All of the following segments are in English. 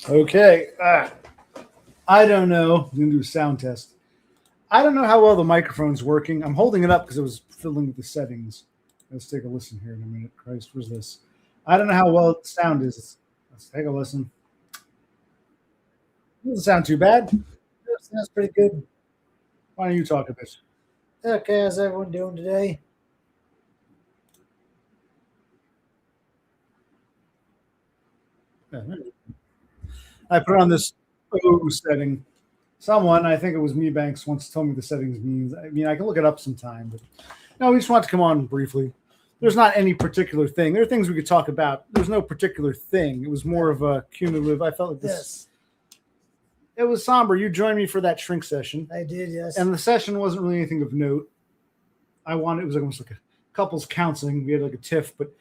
Okay. I don't know. I'm going to do a sound test. I don't know how well the microphone's working. I'm holding it up because it was fiddling with the settings. Let's take a listen here in a minute. Christ, where's this? I don't know how well the sound is. Let's take a listen. It doesn't sound too bad. That's pretty good. Why don't you talk a bit? Okay, how's everyone doing today? Yeah, I put on this O setting. Someone, I think it was me Banks, once told me the settings means. I mean, I can look it up sometime, but no, we just want to come on briefly. There's not any particular thing. There are things we could talk about. There's no particular thing. It was more of a cumulative. I felt like this. Yes, It was somber. You joined me for that shrink session, I did. Yes, and the session wasn't really anything of note. It was almost like a couples counseling. We had like a tiff, but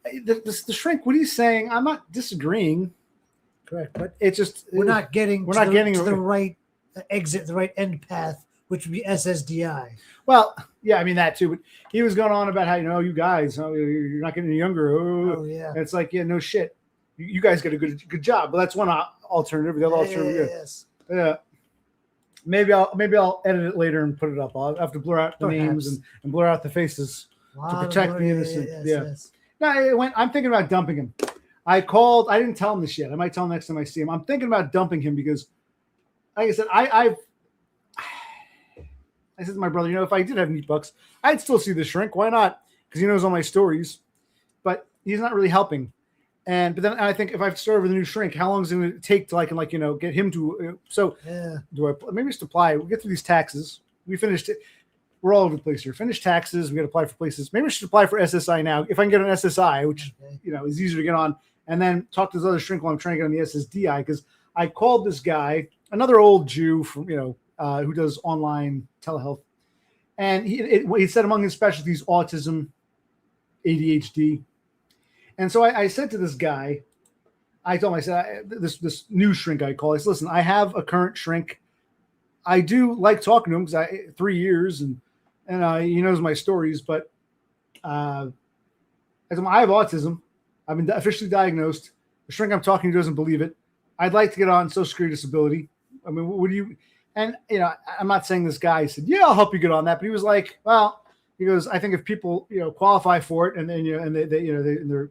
the shrink. What he's saying, I'm not disagreeing. correct. But It's just we're not getting we're not getting to the right exit, the right end path, which would be SSDI. Well, yeah, I mean that too. But he was going on about how you guys, you're not getting any younger. Oh yeah, And it's like, yeah, no shit. You guys get a good job. But that's one alternative. The other alternative, yes. yeah. Maybe I'll edit it later and put it up. I'll have to blur out the names and blur out the faces to protect the innocent. Yes. No, I'm thinking about dumping him. I called. I didn't tell him this yet. I might tell him next time I see him. I'm thinking about dumping him because, like I said, I said to my brother, if I did have meat bucks, I'd still see the shrink. Why not? Because he knows all my stories, but he's not really helping. But then I think if I start with a new shrink, how long is it going to take to get him to? So Yeah. do I? Maybe just apply. We get through these taxes. We finished it. We're all over the place here. Finish taxes. We got to apply for places. Maybe we should apply for SSI now. If I can get an SSI, which is easier to get on, and then talk to this other shrink while I'm trying to get on the SSDI, because I called this guy, another old Jew from who does online telehealth, and he said among his specialties autism, ADHD, and so I said to this guy, I told him, I said, this new shrink I call. I said, listen, I have a current shrink. I do like talking to him because 3 years and he knows my stories, but I told him I have autism. I've been officially diagnosed. The shrink I'm talking to doesn't believe it. I'd like to get on Social Security disability. I mean, what do you? And I'm not saying this guy said, yeah, I'll help you get on that, but he was like, well, he goes, I think if people qualify for it and then they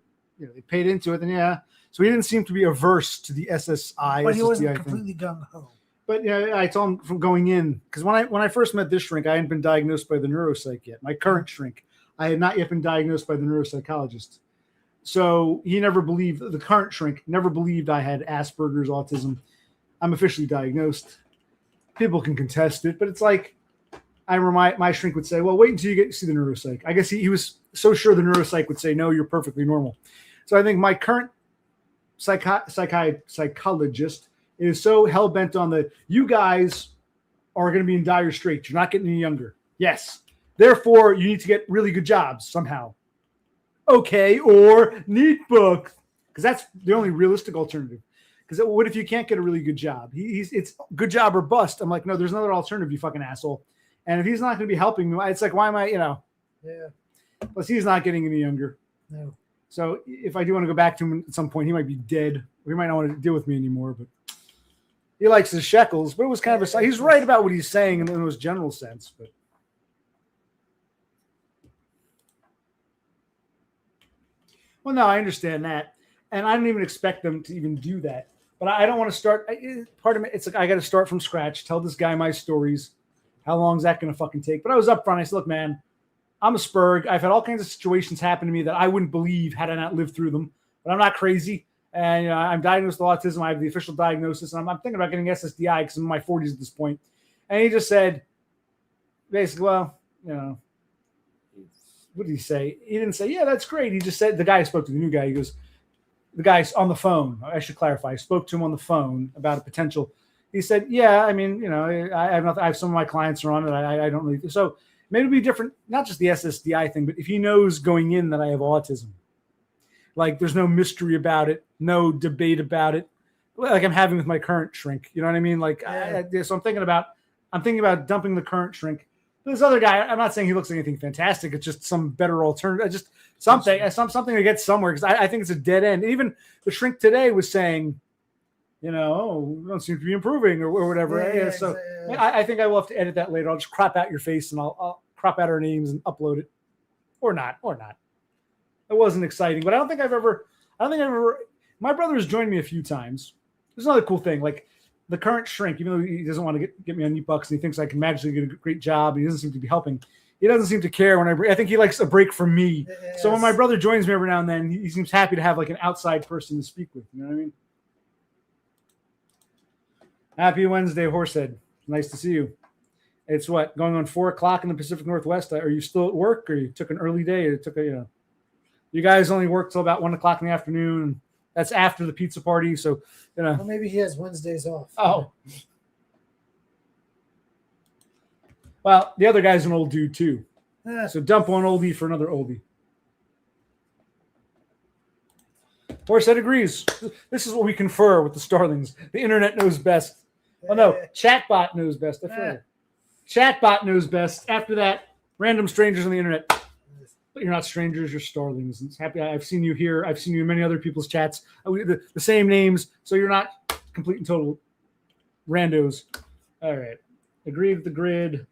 paid into it, then yeah. So he didn't seem to be averse to the SSI. But he wasn't completely gung ho. But I told him from going in, because when I first met this shrink, I hadn't been diagnosed by the neuropsych yet. My current shrink, I had not yet been diagnosed by the neuropsychologist. So he never believed, the current shrink never believed I had Asperger's, autism. I'm officially diagnosed. People can contest it, but it's like, I remember my shrink would say, well, wait until you get to see the neuropsych. I guess he was so sure the neuropsych would say, no, you're perfectly normal. So I think my current psychologist is so hell-bent on you guys are going to be in dire straits. You're not getting any younger. Yes. Therefore, you need to get really good jobs somehow. Okay, or neat books, because that's the only realistic alternative. Because what if you can't get a really good job? It's good job or bust. I'm like, no, there's another alternative, you fucking asshole. And if he's not going to be helping me, it's like, why am I, Yeah. Plus, he's not getting any younger. No. So if I do want to go back to him at some point, he might be dead. He might not want to deal with me anymore, but he likes his shekels. But it was kind of he's right about what he's saying in the most general sense. But well, no, I understand that. And I didn't even expect them to even do that. But I don't want to start. Part of it, it's like I got to start from scratch, tell this guy my stories. How long is that going to fucking take? But I was upfront. I said, look, man, I'm a Spurg. I've had all kinds of situations happen to me that I wouldn't believe had I not lived through them. But I'm not crazy. And I'm diagnosed with autism. I have the official diagnosis. And I'm thinking about getting SSDI because I'm in my 40s at this point. And he just said, basically, well, what did he say? He didn't say, yeah, that's great. He just said, the guy I spoke to, the new guy, he goes, the guy's on the phone. I should clarify. I spoke to him on the phone about a potential. He said, yeah, I mean, I have nothing. I have some of my clients are on it. I don't really. So maybe it'll be different, not just the SSDI thing, but if he knows going in that I have autism, like there's no mystery about it, no debate about it, like I'm having with my current shrink. You know what I mean? Like, so I'm thinking about dumping the current shrink. This other guy, I'm not saying he looks like anything fantastic. It's just some better alternative. Just something to get somewhere, because I think it's a dead end. Even the shrink today was saying, we don't seem to be improving or whatever. Yeah, so I think I will have to edit that later. I'll just crop out your face and I'll crop out our names and upload it, or not. It wasn't exciting, but I don't think I've ever. My brother has joined me a few times. There's another cool thing, like the current shrink. Even though he doesn't want to get me on Neat Bucks and he thinks I can magically get a great job, he doesn't seem to be helping. He doesn't seem to care when I think he likes a break from me. Yes. So when my brother joins me every now and then, he seems happy to have like an outside person to speak with. You know what I mean? Happy Wednesday, Horsehead. Nice to see you. It's going on 4:00 in the Pacific Northwest. Are you still at work, or you took an early day? Or took you guys only work till about 1:00 in the afternoon. That's after the pizza party. So Well, maybe he has Wednesdays off. Oh. Well, the other guy's an old dude too. So dump one oldie for another oldie. Horsehead agrees. This is what we confer with the Starlings. The internet knows best. Oh no, Chatbot knows best. I feel like Chatbot knows best. After that, random strangers on the internet. But you're not strangers, you're Starlings. It's happy. I've seen you here. I've seen you in many other people's chats. The same names, so you're not complete and total randos. All right. Agree with the grid.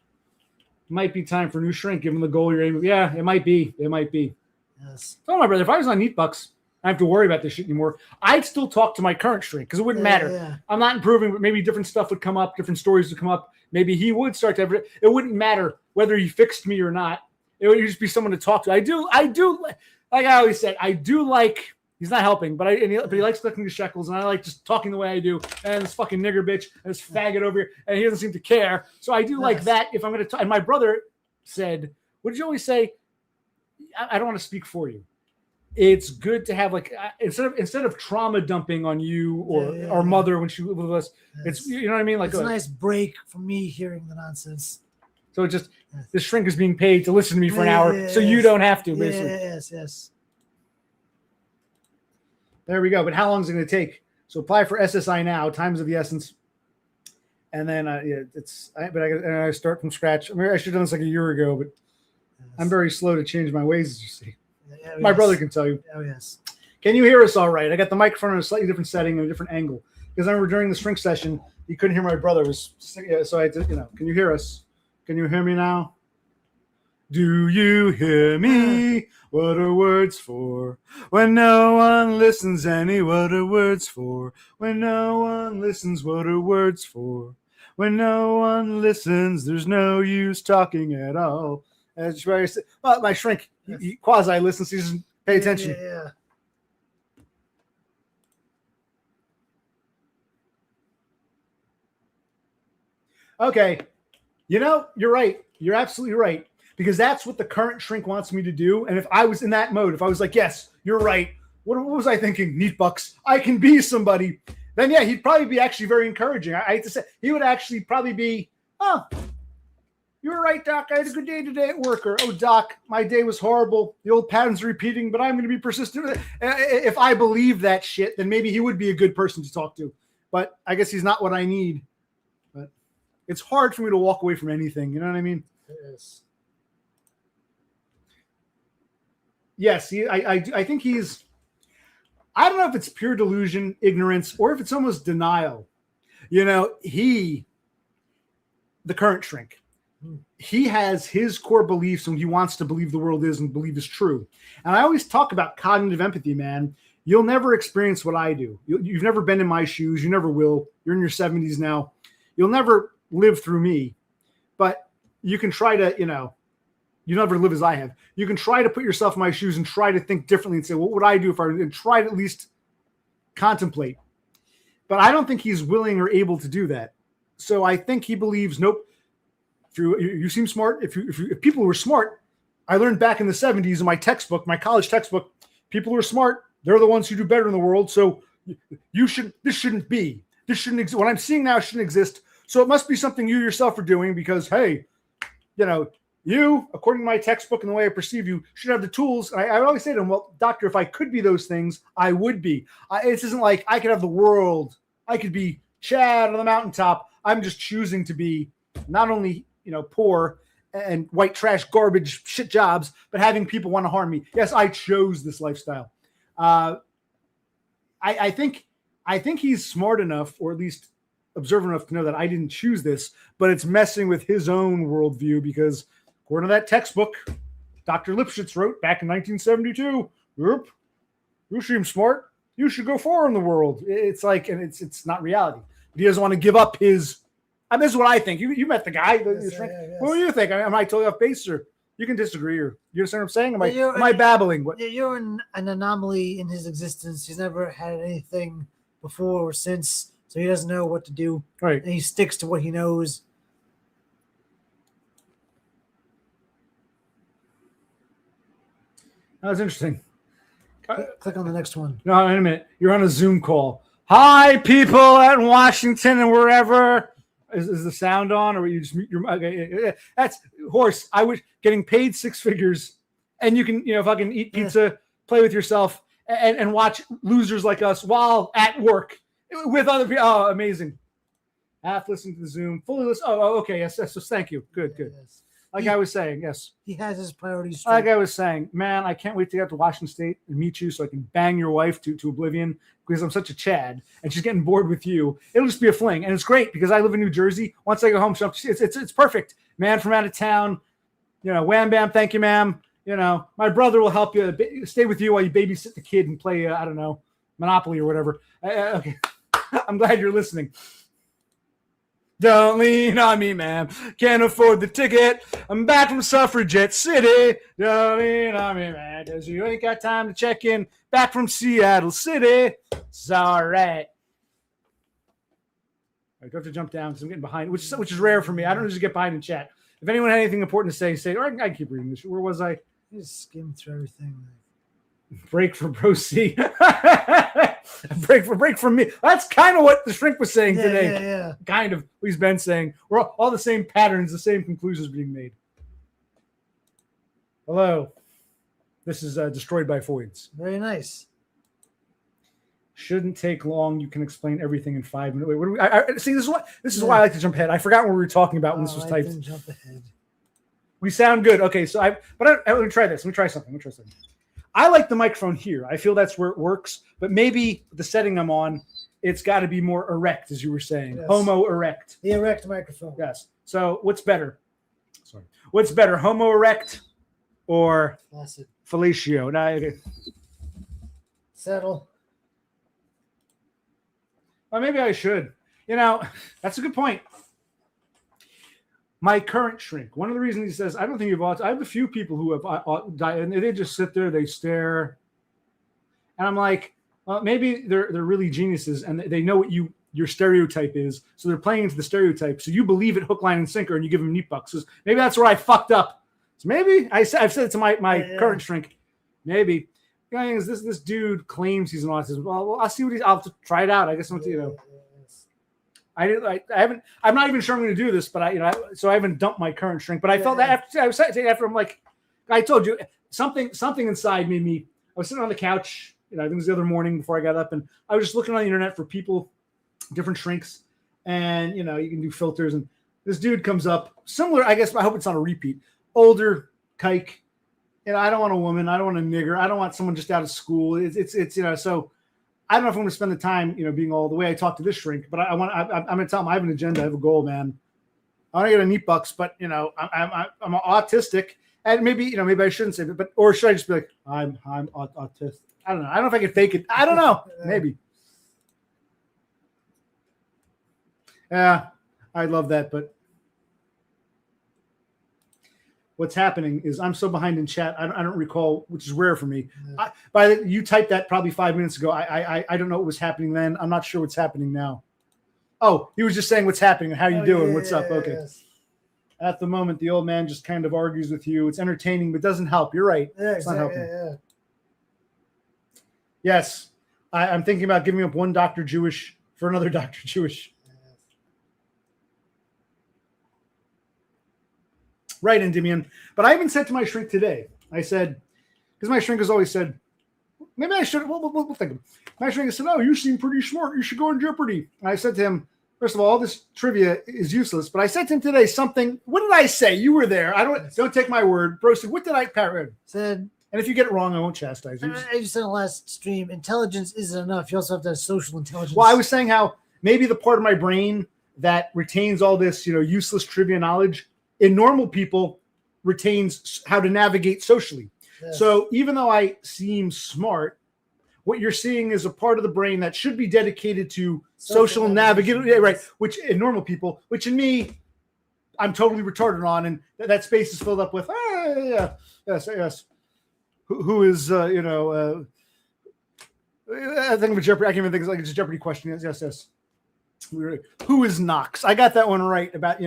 Might be time for a new shrink, given the goal you're aiming. Yeah, it might be. Yes. Tell my brother, if I was on Neat Bucks, I don't have to worry about this shit anymore. I'd still talk to my current shrink because it wouldn't matter. Yeah. I'm not improving, but maybe different stuff would come up, different stories would come up. Maybe he would start to have it. It wouldn't matter whether he fixed me or not. It would just be someone to talk to. I do, like I always said, I do like, he's not helping, but he likes clicking the shekels, and I like just talking the way I do. And this fucking nigger bitch and this faggot over here, and he doesn't seem to care. So I do like that if I'm going to talk. And my brother said, what did you always say? I don't want to speak for you. It's good to have instead of trauma dumping on you or our mother when she lived with us. It's, you know what I mean? Like it's a nice break for me hearing the nonsense. So it just the shrink is being paid to listen to me for an hour, so you don't have to. Basically, yes. There we go. But how long is it going to take? So apply for SSI now. Time's of the essence. And then I start from scratch. I mean, I should have done this like a year ago, but I'm very slow to change my ways, as you see. My brother can tell you. Oh yes. Can you hear us all right? I got the microphone in a slightly different setting and a different angle because I remember during the shrink session you couldn't hear my brother. So I had to, can you hear us? Can you hear me now? Do you hear me? What are words for? When no one listens, Annie, what are words for? When no one listens, what are words for? When no one listens, there's no use talking at all. As well, my shrink, he quasi listens, he doesn't pay attention. Yeah. Okay. You're right. You're absolutely right. Because that's what the current shrink wants me to do. And if I was in that mode, if I was like, yes, you're right. What was I thinking? Neat Bucks. I can be somebody. Then, yeah, he'd probably be actually very encouraging. I hate to say, he would actually probably be, you were right, Doc. I had a good day today at work. Or, oh, Doc, my day was horrible. The old pattern's repeating, but I'm going to be persistent with it. If I believe that shit, then maybe he would be a good person to talk to. But I guess he's not what I need. But it's hard for me to walk away from anything. You know what I mean? Yes. Yes, I think he's. I don't know if it's pure delusion, ignorance, or if it's almost denial. The current shrink, he has his core beliefs and he wants to believe the world is and believe is true. And I always talk about cognitive empathy, man. You'll never experience what I do. You've never been in my shoes. You never will. You're in your 70s now. You'll never live through me, but you can try to, you never live as I have. You can try to put yourself in my shoes and try to think differently and say, what would I do if I were, and try to at least contemplate. But I don't think he's willing or able to do that. So I think he believes, nope. If you seem smart. If people were smart, I learned back in the 70s in my textbook, my college textbook, people who are smart, they're the ones who do better in the world. So this shouldn't be. This shouldn't exist. What I'm seeing now shouldn't exist. So it must be something you yourself are doing because, hey, you, according to my textbook and the way I perceive you, should have the tools. And I always say to him, well, doctor, if I could be those things, I would be. It isn't like I could have the world. I could be Chad on the mountaintop. I'm just choosing to be not only, poor and white trash, garbage, shit jobs, but having people want to harm me. Yes, I chose this lifestyle. I think I think he's smart enough, or at least observant enough to know that I didn't choose this, but it's messing with his own worldview because according to that textbook, Dr. Lipschitz wrote back in 1972, "Yep, you seem smart. You should go far in the world." It's like, and it's not reality. But he doesn't want to give up his. I mean, this is what I think. You met the guy. Yes. What do you think? Am I totally off base, or you can disagree, or you understand what I'm saying? Yeah, Am I babbling? What? You're an anomaly in his existence. He's never had anything before or since, so he doesn't know what to do. Right. And he sticks to what he knows. That was interesting. Click on the next one. No, wait a minute. You're on a Zoom call. Hi, people at Washington and wherever. Is the sound on, or you just mute your? Okay, that's horse. I was getting paid six figures, and you can, fucking eat pizza, play with yourself, and watch losers like us while at work with other people. Oh, amazing! Half listening to the Zoom, fully listen. Oh, okay. Yes. Thank you. Good. Yes. I was saying, yes. He has his priorities straight. Like I was saying, man, I can't wait to get to Washington State and meet you so I can bang your wife to oblivion because I'm such a Chad and she's getting bored with you. It'll just be a fling. And it's great because I live in New Jersey. Once I go home, it's perfect. Man from out of town, wham, bam, thank you, ma'am. My brother will help you stay with you while you babysit the kid and play, I don't know, Monopoly or whatever. Okay. I'm glad you're listening. Don't lean on me, ma'am. Can't afford the ticket. I'm back from Suffragette City. Don't lean on me, man, because you ain't got time to check in. Back from Seattle City. It's all right. I do have to jump down because I'm getting behind, which is rare for me. I don't usually get behind in chat. If anyone had anything important to say, or I can keep reading this. Where was I? Just skim through everything. Break for Bro C. break from me. That's kind of what the shrink was saying today. Yeah. Kind of. He's been saying we're all the same patterns, the same conclusions being made. Hello. This is Destroyed by Voids. Very nice. Shouldn't take long. You can explain everything in 5 minutes. Wait, what do we? See, this is why I like to jump ahead. I forgot what we were talking about when this was typed. Didn't jump ahead. We sound good. Okay, so let me try this. Let me try something. I like the microphone here. I feel that's where it works, but maybe the setting I'm on, it's got to be more erect, as you were saying. Yes. Homo erect. The erect microphone. Yes. So what's better? What's better, Homo erect or Flaccid. fellatio? No, okay. Settle. Well, maybe I should. That's a good point. My current shrink, one of the reasons he says, I don't think you've autism. I have a few people who have died, and they just sit there, they stare. And I'm like, well, maybe they're really geniuses, and they know what your stereotype is, so they're playing into the stereotype. So you believe it hook, line, and sinker, and you give them neat bucks. So maybe that's where I fucked up. So maybe I've said it to my current shrink. Maybe. The only thing is this dude claims he's an autism. Well, I'll see what I'll try it out. I guess I'm not even sure I'm going to do this, but so I haven't dumped my current shrink. But I felt that after I'm like, I told you something inside made me. I was sitting on the couch, I think it was the other morning before I got up, and I was just looking on the internet for people, different shrinks, and you can do filters. And this dude comes up, similar. I guess I hope it's not a repeat. Older kike. I don't want a woman. I don't want a nigger. I don't want someone just out of school. It's so. I don't know if I'm going to spend the time, being all the way I talk to this shrink, but I'm going to tell him I have an agenda, I have a goal, man. I want to get a neat bucks, but I'm autistic, and maybe I shouldn't say it, or should I just be like I'm autistic? I don't know. I don't know if I can fake it. I don't know. Maybe. Yeah, I love that, but what's happening is I'm so behind in chat. I don't recall, which is rare for me. Yeah. You typed that probably 5 minutes ago. I don't know what was happening then. I'm not sure what's happening now. Oh, he was just saying what's happening and how you doing. What's up? Okay. Yes. At the moment, the old man just kind of argues with you. It's entertaining, but doesn't help. You're right. Yeah, it's not helping. Yeah. Yes. I'm thinking about giving up one Dr. Jewish for another Dr. Jewish. Right, Endymion. But I even said to my shrink today, I said, because my shrink has always said, maybe I should, we'll think of it. My shrink said, oh, you seem pretty smart. You should go in Jeopardy. And I said to him, first of all this trivia is useless. But I said to him today something. What did I say? You were there. Don't take my word. Bro said, what did I parrot? Said, And if you get it wrong, I won't chastise you. I just said in the last stream, intelligence isn't enough. You also have to have social intelligence. Well, I was saying how maybe the part of my brain that retains all this, useless trivia knowledge in normal people retains how to navigate socially. Yes. So even though I seem smart, what you're seeing is a part of the brain that should be dedicated to social navigation, right? Which in normal people, which in me, I'm totally retarded on, and that space is filled up with, yes. Who is, I think of a Jeopardy. I can't even think it's a Jeopardy question. Yes. Who is Knox? I got that one right about,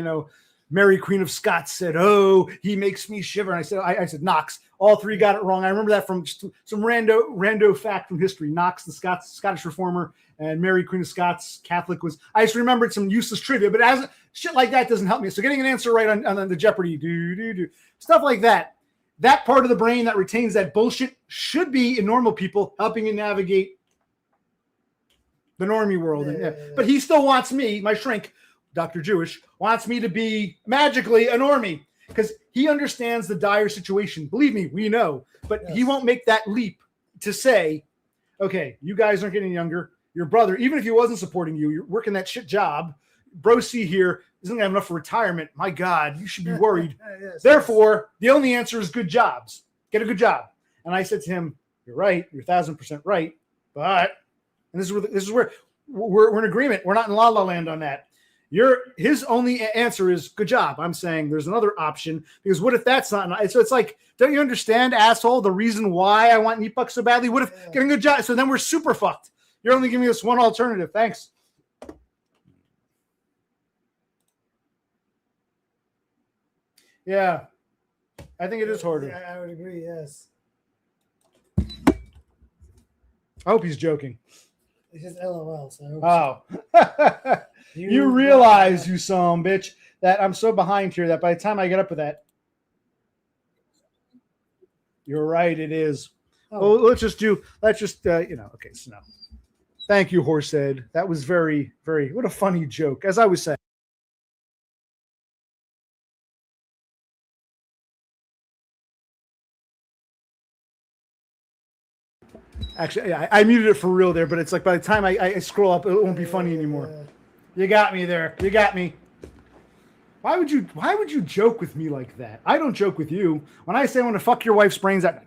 Mary Queen of Scots said, "Oh, he makes me shiver." And I said Knox. All three got it wrong. I remember that from just some rando fact from history. Knox, the Scottish reformer, and Mary Queen of Scots, Catholic was. I just remembered some useless trivia, but as shit like that doesn't help me. So getting an answer right on the Jeopardy, stuff like that. That part of the brain that retains that bullshit should be in normal people, helping you navigate the normie world. Yeah. But he still wants me, my shrink, Dr. Jewish, wants me to be magically a normie because he understands the dire situation. Believe me, we know. But he won't make that leap to say, okay, you guys aren't getting younger. Your brother, even if he wasn't supporting you, you're working that shit job. Bro C here isn't going to have enough for retirement. My God, you should be worried. Therefore, the only answer is good jobs. Get a good job. And I said to him, you're right. You're 1,000% right. But, and this is where we're in agreement. We're not in la la land on that. His only answer is good job. I'm saying there's another option because what if that's not? So it's like, don't you understand, asshole, the reason why I want Neepuck so badly? What if getting a good job? So then we're super fucked. You're only giving us one alternative. Thanks. Yeah, I think it is harder. Yeah, I would agree. Yes. I hope he's joking. It's just LOL. So you realize, you son of a bitch, that I'm so behind here that by the time I get up with that, you're right. It is. Oh. Well, let's just, okay. So no. Thank you, Horsehead. That was very, very, what a funny joke. As I was saying. Actually, I muted it for real there, but it's like by the time I scroll up, it won't be funny anymore. You got me there. You got me. Why would you joke with me like that? I don't joke with you. When I say I want to fuck your wife's brains out.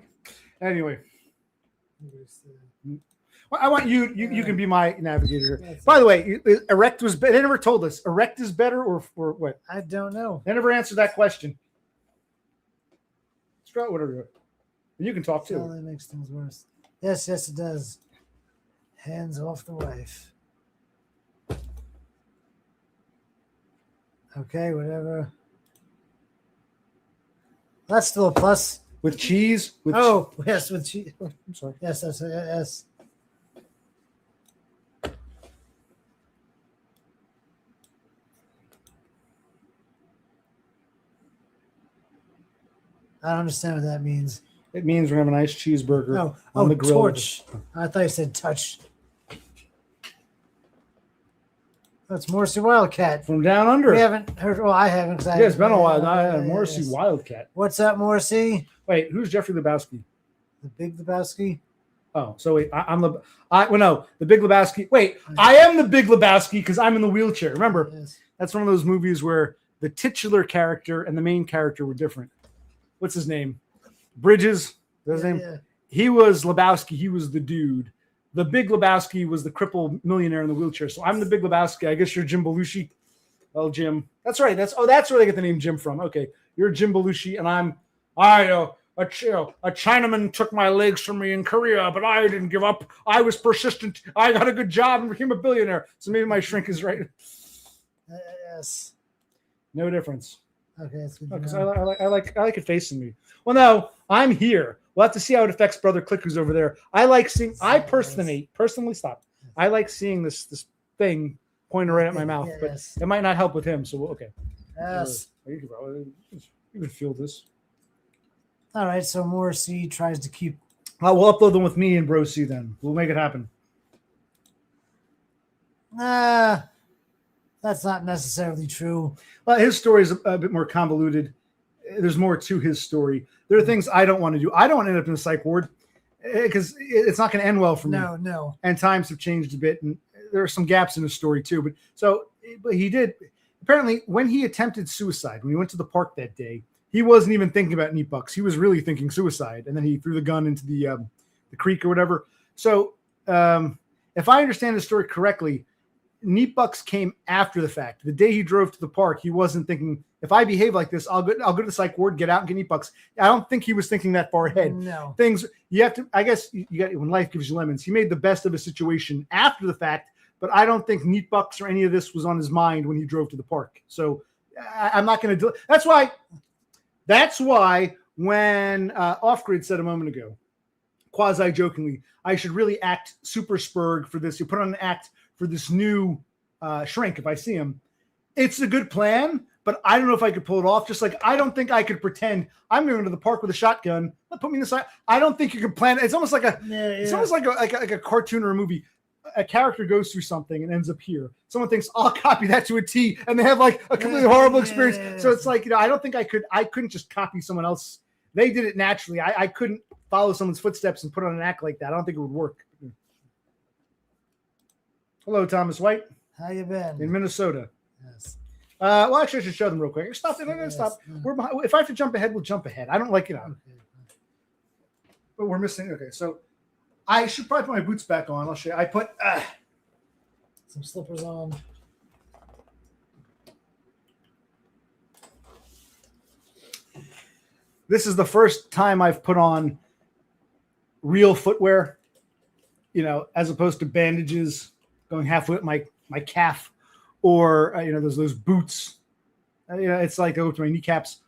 Anyway. I want you can be my navigator. By the way, erect was better. They never told us. Erect is better or what? I don't know. They never answered that question. Screw it, whatever. You can talk too. It only makes things worse. Yes, it does. Hands off the wife. Okay, whatever. That's still a plus. With cheese? Yes, with cheese. I'm sorry. Yes. I don't understand what that means. It means we're going to have a nice cheeseburger on the grill. Torch. I thought you said touch. That's Morrissey Wildcat. From down under. We haven't heard. Well, I haven't. Yeah, it's been a while. Morrissey Wildcat. What's up, Morrissey? Wait, who's Jeffrey Lebowski? The Big Lebowski? Oh, so wait, the Big Lebowski. Wait, I am the Big Lebowski because I'm in the wheelchair. Remember, That's one of those movies where the titular character and the main character were different. What's his name? Bridges. His name. Yeah. He was Lebowski. He was the dude. The Big Lebowski was the crippled millionaire in the wheelchair. So I'm the Big Lebowski. I guess you're Jim Belushi. Oh, Jim. That's right. That's where they get the name Jim from. Okay, you're Jim Belushi, and a Chinaman took my legs from me in Korea, but I didn't give up. I was persistent. I got a good job and became a billionaire. So maybe my shrink is right. Yes. No difference. Okay, that's good. Because I like it facing me. Well, no, I'm here. We'll have to see how it affects Brother Click, who's over there. I like seeing. I personally stop. I like seeing this thing pointing right at my mouth, but it might not help with him. So okay. Yes. You can feel this. All right. So Morrissey tries to keep. We'll upload them with me and Bro C. Then we'll make it happen. That's not necessarily true. Well, his story is a bit more convoluted. there's more to his story. There are things I don't want to do. I don't want to end up in a psych ward because it's not going to end well for me. No. And times have changed a bit, and there are some gaps in his story too. But he did. Apparently, when he attempted suicide, when he went to the park that day, he wasn't even thinking about neat bucks. He was really thinking suicide, and then he threw the gun into the creek or whatever. So, if I understand the story correctly, neat bucks came after the fact. The day he drove to the park, he wasn't thinking, if I behave like this, I'll go to the psych ward, get out, and get neat bucks. I don't think he was thinking that far ahead. No. Things you have to. I guess you got when life gives you lemons. He made the best of a situation after the fact. But I don't think neat bucks or any of this was on his mind when he drove to the park. So I'm not going to do it. That's why when Off Grid said a moment ago, quasi jokingly, I should really act super spurg for this. You put on an act for this new shrink if I see him. It's a good plan, but I don't know if I could pull it off. Just like I don't think I could pretend I'm going to the park with a shotgun. Put me in the side. I don't think you can plan. It's almost like it's almost like a cartoon or a movie. A character goes through something and ends up here. Someone thinks I'll copy that to a T, and they have like a completely horrible experience. So it's like, I don't think I couldn't just copy someone else. They did it naturally. I couldn't follow someone's footsteps and put on an act like that. I don't think it would work. Hello, Thomas White. How you been? In Minnesota. Yes. Well, actually, I should show them real quick. Stop. I'm gonna stop. We're behind. If I have to jump ahead, we'll jump ahead. I don't like it out. Okay. But we're missing. Okay, so I should probably put my boots back on. I'll show you. I put some slippers on. This is the first time I've put on real footwear, as opposed to bandages going halfway up my calf, or those boots. It's like over to my kneecaps.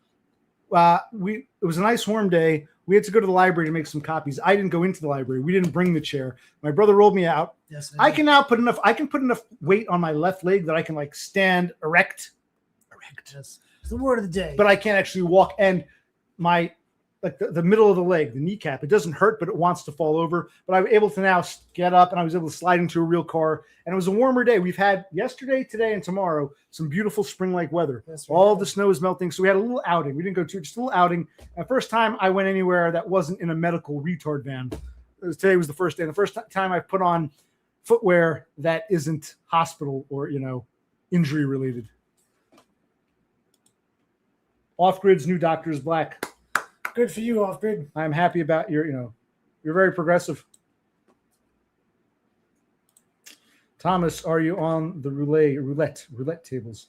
It was a nice warm day. We had to go to the library to make some copies. I didn't go into the library. We didn't bring the chair. My brother rolled me out. Yes, I can now put enough weight on my left leg that I can stand erect. Yes. It's the word of the day. But I can't actually walk. And my the middle of the leg, the kneecap, it doesn't hurt, but it wants to fall over. But I'm able to now get up, and I was able to slide into a real car. And it was a warmer day. We've had yesterday, today, and tomorrow some beautiful spring-like weather. That's right. All the snow is melting, so we had a little outing. We didn't go to just a little outing. The first time I went anywhere that wasn't in a medical retard van. Today was the first day. And the first time I put on footwear that isn't hospital or injury related. Off Grid's new doctor is black. Good for you, Off Grid. I'm happy about you're very progressive. Thomas, are you on the roulette tables?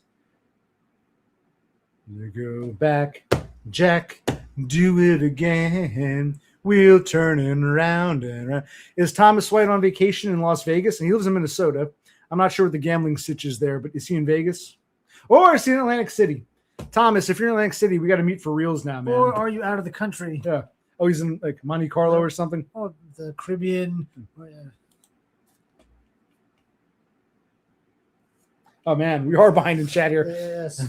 You go back, Jack, do it again. We'll turn it around and around. Is Thomas White on vacation in Las Vegas? And he lives in Minnesota. I'm not sure what the gambling stitch is there, but is he in Vegas? Or is he in Atlantic City? Thomas, if you're in Atlantic City, we got to meet for reals now, man. Or are you out of the country? Yeah. Oh, he's in like Monte Carlo or something? Oh, the Caribbean. Oh, yeah. Oh, man, we are behind in chat here. Yes.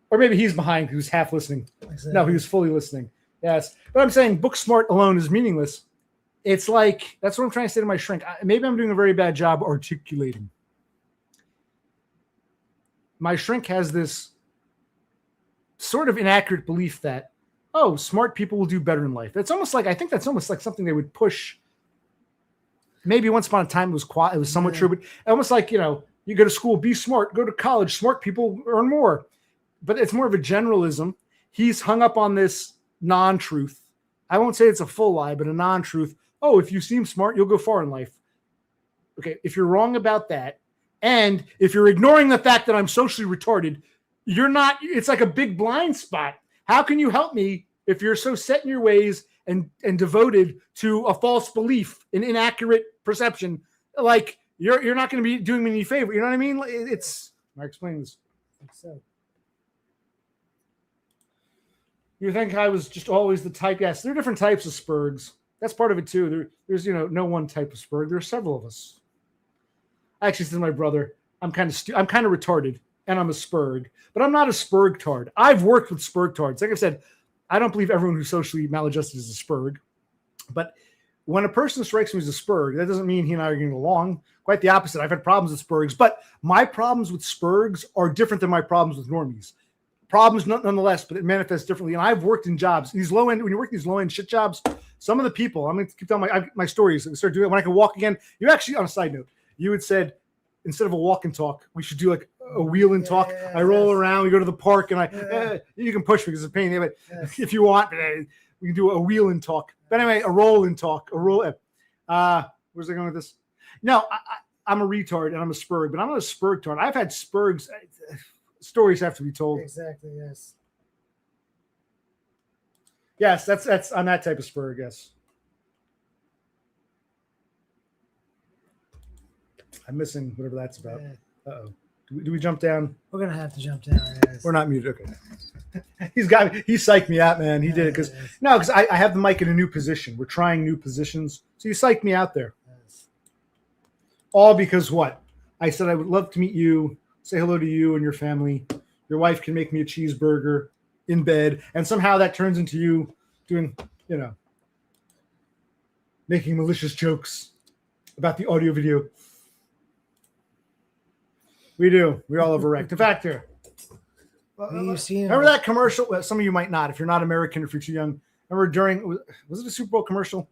Or maybe he's behind who's half listening. Exactly. No, he was fully listening. Yes. But I'm saying book smart alone is meaningless. It's like, that's what I'm trying to say to my shrink. Maybe I'm doing a very bad job articulating. My shrink has this sort of inaccurate belief that, smart people will do better in life. That's almost like, I think that's almost like something they would push. Maybe once upon a time it was somewhat true, but almost like, you go to school, be smart, go to college, smart people earn more. But it's more of a generalism. He's hung up on this non-truth. I won't say it's a full lie, but a non-truth. Oh, if you seem smart, you'll go far in life. Okay, if you're wrong about that, and if you're ignoring the fact that I'm socially retarded, you're not, it's like a big blind spot. How can you help me if you're so set in your ways and devoted to a false belief, an inaccurate perception? Like, you're not going to be doing me any favor. You know what I mean? Am I explaining this? I think so. You think I was just always the type? Yes, there are different types of spurgs. That's part of it too. There's no one type of spurg. There are several of us. I actually said to my brother, I'm kind of retarded, and I'm a spurg, but I'm not a spurg-tard. I've worked with spurg-tards. Like I said, I don't believe everyone who's socially maladjusted is a spurg, but when a person strikes me as a spurg, that doesn't mean he and I are getting along. Quite the opposite. I've had problems with spurgs, but my problems with spurgs are different than my problems with normies. problems nonetheless, but it manifests differently. And I've worked in jobs, these low end, when you work these low end shit jobs, some of the people, I'm going to keep telling my stories. I start doing it when I can walk again. You actually, on a side note, you had said, instead of a walk and talk, we should do like a wheel and talk. I roll around, we go to the park, and you can push me because it's a pain. But if you want, we can do a wheel and talk. But anyway, a roll and talk. Where's I going with this? No, I'm a retard and I'm a spurg, but I'm not a spurg tard. I've had spurgs. Stories have to be told. Exactly. Yes. Yes, that's I'm that type of spurg. Yes. I'm missing whatever that's about. Uh-oh. Do we jump down? We're gonna have to jump down. Yes. We're not muted. Okay. He psyched me out, man. He did it because I have the mic in a new position. We're trying new positions. So you psyched me out there. Yes. All because what? I said I would love to meet you, say hello to you and your family. Your wife can make me a cheeseburger in bed, and somehow that turns into you doing, making malicious jokes about the audio video. We do. We all overreact. In fact, here. Remember that commercial? Well, some of you might not, if you're not American or if you're too young. Remember was it a Super Bowl commercial?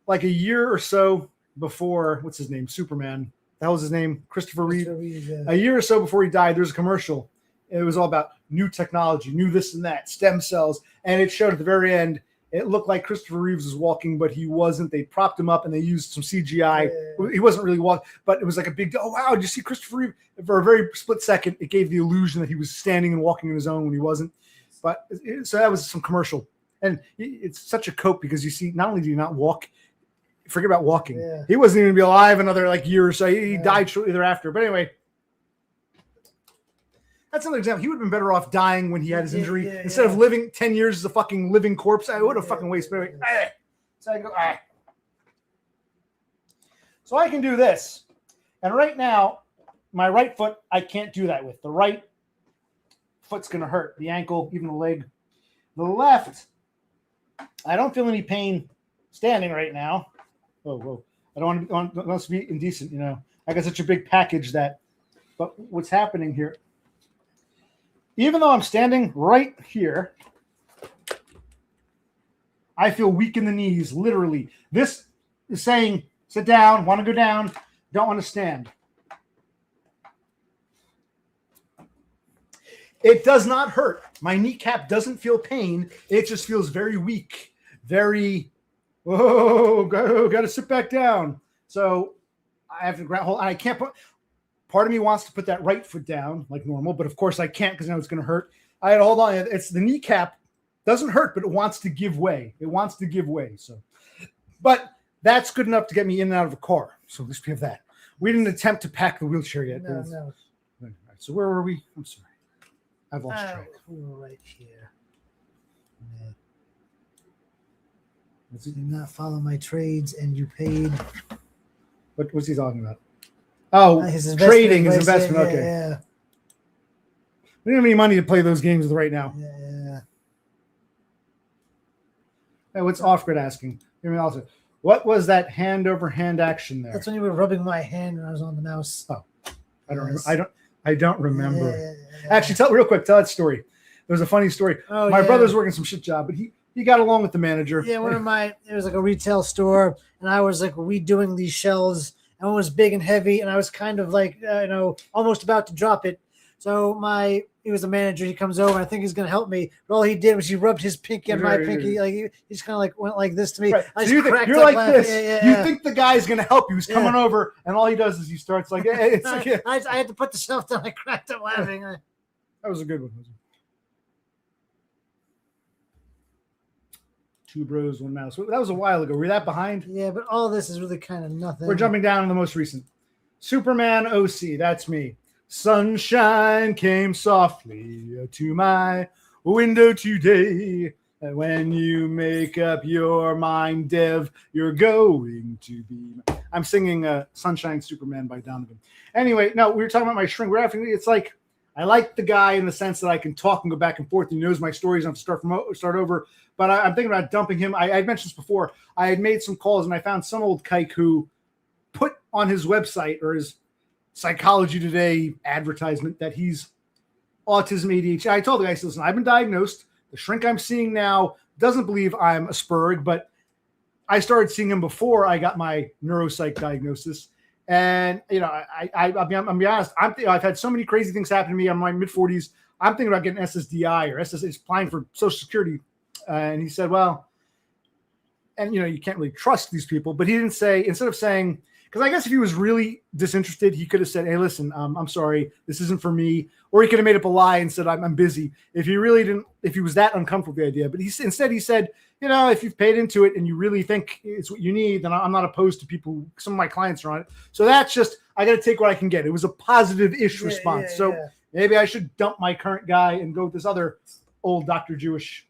Like a year or so before, what's his name? Superman. That was his name, Christopher Reeve. Yeah. A year or so before he died, there was a commercial. It was all about new technology, new this and that, stem cells. And it showed at the very end, it looked like Christopher Reeves was walking, but he wasn't. They propped him up and they used some CGI. Yeah. He wasn't really walking, but it was like a big, oh, wow, did you see Christopher Reeve? For a very split second, it gave the illusion that he was standing and walking on his own when he wasn't. But so that was some commercial. And it's such a cope because you see, not only do you not walk, forget about walking. Yeah. He wasn't even going to be alive another year or so. He died shortly thereafter. But anyway, that's another example. He would have been better off dying when he had his injury instead of living 10 years as a fucking living corpse. I would have fucking wasted. Anyway, so I go, So I can do this. And right now, my right foot, I can't do that with. The right foot's going to hurt. The ankle, even the leg. The left, I don't feel any pain standing right now. Whoa. I don't want to be indecent, I got such a big package but what's happening here, even though I'm standing right here, I feel weak in the knees, literally. This is saying, sit down, want to go down, don't want to stand. It does not hurt. My kneecap doesn't feel pain. It just feels very weak, very... Whoa, got to sit back down. So I have to grab hold. I can't put, part of me wants to put that right foot down like normal, but of course I can't because now it's going to hurt. I had to hold on. It's the kneecap doesn't hurt, but it wants to give way. So, but that's good enough to get me in and out of a car. So at least we have that. We didn't attempt to pack the wheelchair yet. No. All right, so where were we? I'm sorry. I've lost track. We were right here. Yeah. You did not follow my trades, and you paid. What's he talking about? Oh, his trading, his investment. Okay. Yeah. We don't have any money to play those games with right now. Yeah. Hey, what's Off-Grid asking? What was that hand over hand action there? That's when you were rubbing my hand when I was on the mouse. Oh, I don't remember. I don't remember. Yeah. Actually, tell that story. There was a funny story. My brother's working some shit job, but he got along with the manager. Yeah, it was like a retail store, and I was like redoing these shelves, and one was big and heavy, and I was kind of like, almost about to drop it. So he was the manager. He comes over. I think he's going to help me. But all he did was he rubbed his pinky on my pinky. Like he just kind of like went like this to me. Right. I so you're like laughing. This. You think the guy's going to help you. He's coming over, and all he does is he starts like, it's I had to put the shelf down. I cracked up laughing. That was a good one. Two bros, one mouse. That was a while ago. Were you that behind? Yeah, but all this is really kind of nothing. We're jumping down to the most recent. Superman OC. That's me. Sunshine came softly to my window today. And when you make up your mind, Dev, you're going to be. I'm singing Sunshine Superman by Donovan. Anyway, no, we were talking about my shrink. It's like, I like the guy in the sense that I can talk and go back and forth. He knows my stories. I don't have to start over. But I'm thinking about dumping him. I mentioned this before. I had made some calls, and I found some old kike who put on his website or his Psychology Today advertisement that he's autism, ADHD. I told the guy, I said, listen, I've been diagnosed. The shrink I'm seeing now doesn't believe I'm Asperg, but I started seeing him before I got my neuropsych diagnosis. And, I'll be honest, I've had so many crazy things happen to me. I'm in my mid-40s. I'm thinking about getting SSDI or SSI, applying for Social Security. And he said, well, and, you can't really trust these people. But he didn't say, instead of saying, because I guess if he was really disinterested, he could have said, hey, listen, I'm sorry, this isn't for me. Or he could have made up a lie and said, I'm busy. If he was that uncomfortable with the idea. But instead he said, if you've paid into it and you really think it's what you need, then I'm not opposed to people. Some of my clients are on it. So that's just, I got to take what I can get. It was a positive-ish response. So maybe I should dump my current guy and go with this other old Dr. Jewish.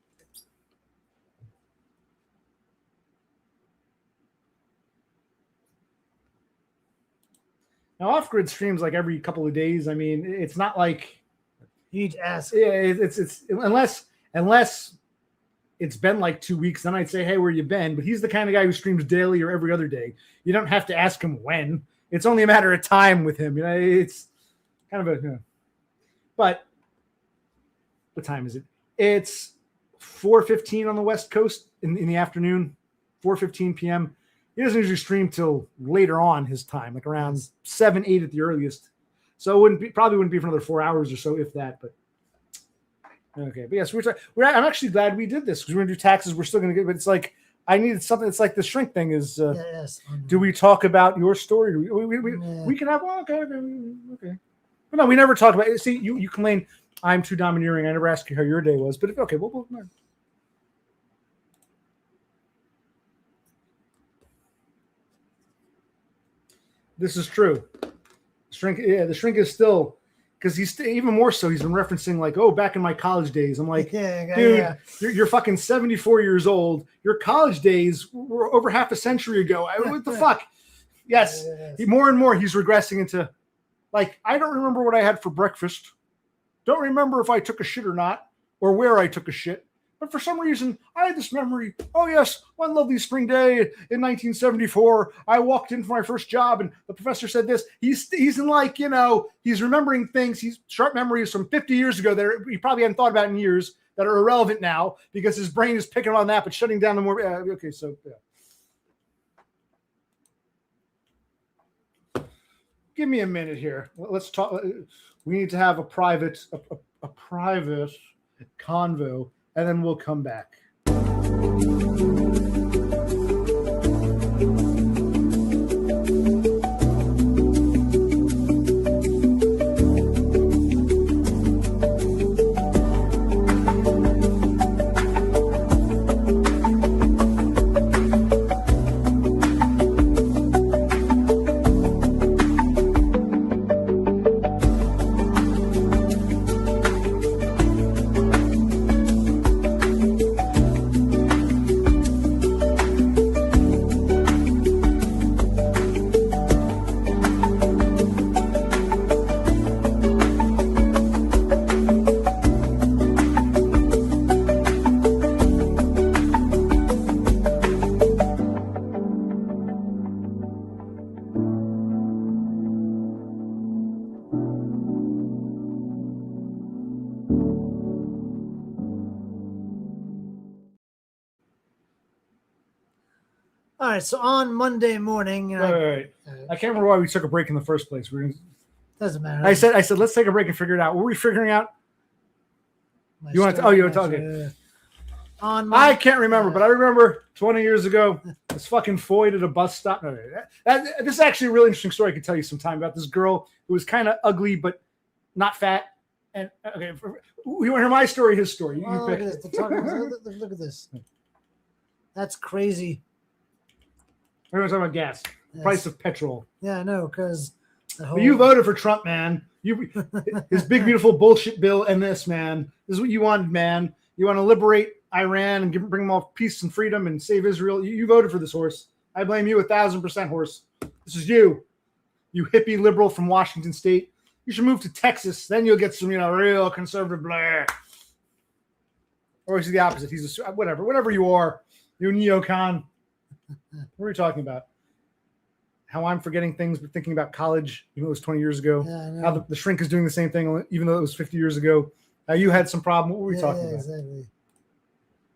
Now, off-grid streams like every couple of days. I mean, it's not like you'd ask. Yeah, it's unless it's been like 2 weeks, then I'd say, hey, where you been? But he's the kind of guy who streams daily or every other day. You don't have to ask him when. It's only a matter of time with him. It's kind of a. But what time is it? It's 4:15 on the West Coast in the afternoon, 4:15 p.m. He doesn't usually stream till later on his time, like around 7, 8 at the earliest. So it probably wouldn't be for another 4 hours or so, if that. But okay, but yes, I'm actually glad we did this because we're gonna do taxes. We're still gonna get, but it's like I needed something. It's like the shrink thing is. Yes. Do we talk about your story? We can have okay. But no, we never talked about it. See, you complain I'm too domineering. I never asked you how your day was, but okay, we'll This is true. The shrink is still, because he's even more so. He's been referencing like, oh, back in my college days. I'm like, dude, you're fucking 74 years old. Your college days were over half a century ago. What the fuck? Yes. More and more, he's regressing into, like, I don't remember what I had for breakfast. Don't remember if I took a shit or not, or where I took a shit. But for some reason, I had this memory. Oh, yes, one lovely spring day in 1974, I walked in for my first job, and the professor said this. He's in like, he's remembering things. He's sharp memories from 50 years ago that he probably hadn't thought about in years that are irrelevant now because his brain is picking on that, but shutting down the more. Okay, so, yeah. Give me a minute here. Let's talk. We need to have a private convo. And then we'll come back. All right, so on Monday morning, Wait. I can't remember why we took a break in the first place. Doesn't matter. I said, let's take a break and figure it out. What were we figuring out? You want to? Oh, you want to talk? Okay. I can't remember, but I remember 20 years ago, this fucking Foyd at a bus stop. This is actually a really interesting story I could tell you sometime about this girl who was kind of ugly but not fat. And okay, you want to hear my story, his story? Look at this. Look at this. That's crazy. Everyone's talking about gas, price of petrol. Yeah, I know, because you voted for Trump, man. His big beautiful bullshit bill and this, man. This is what you wanted, man. You want to liberate Iran and bring them all peace and freedom and save Israel. You voted for this horse. I blame you 1,000%, horse. This is you hippie liberal from Washington State. You should move to Texas. Then you'll get some, real conservative Blair. Or is he the opposite? He's whatever you are. You neocon. What are we talking about? how I'm forgetting things, but thinking about college, even though it was 20 years ago. Yeah, I know. How the shrink is doing the same thing, even though it was 50 years ago. You had some problem. What were we talking about? Exactly.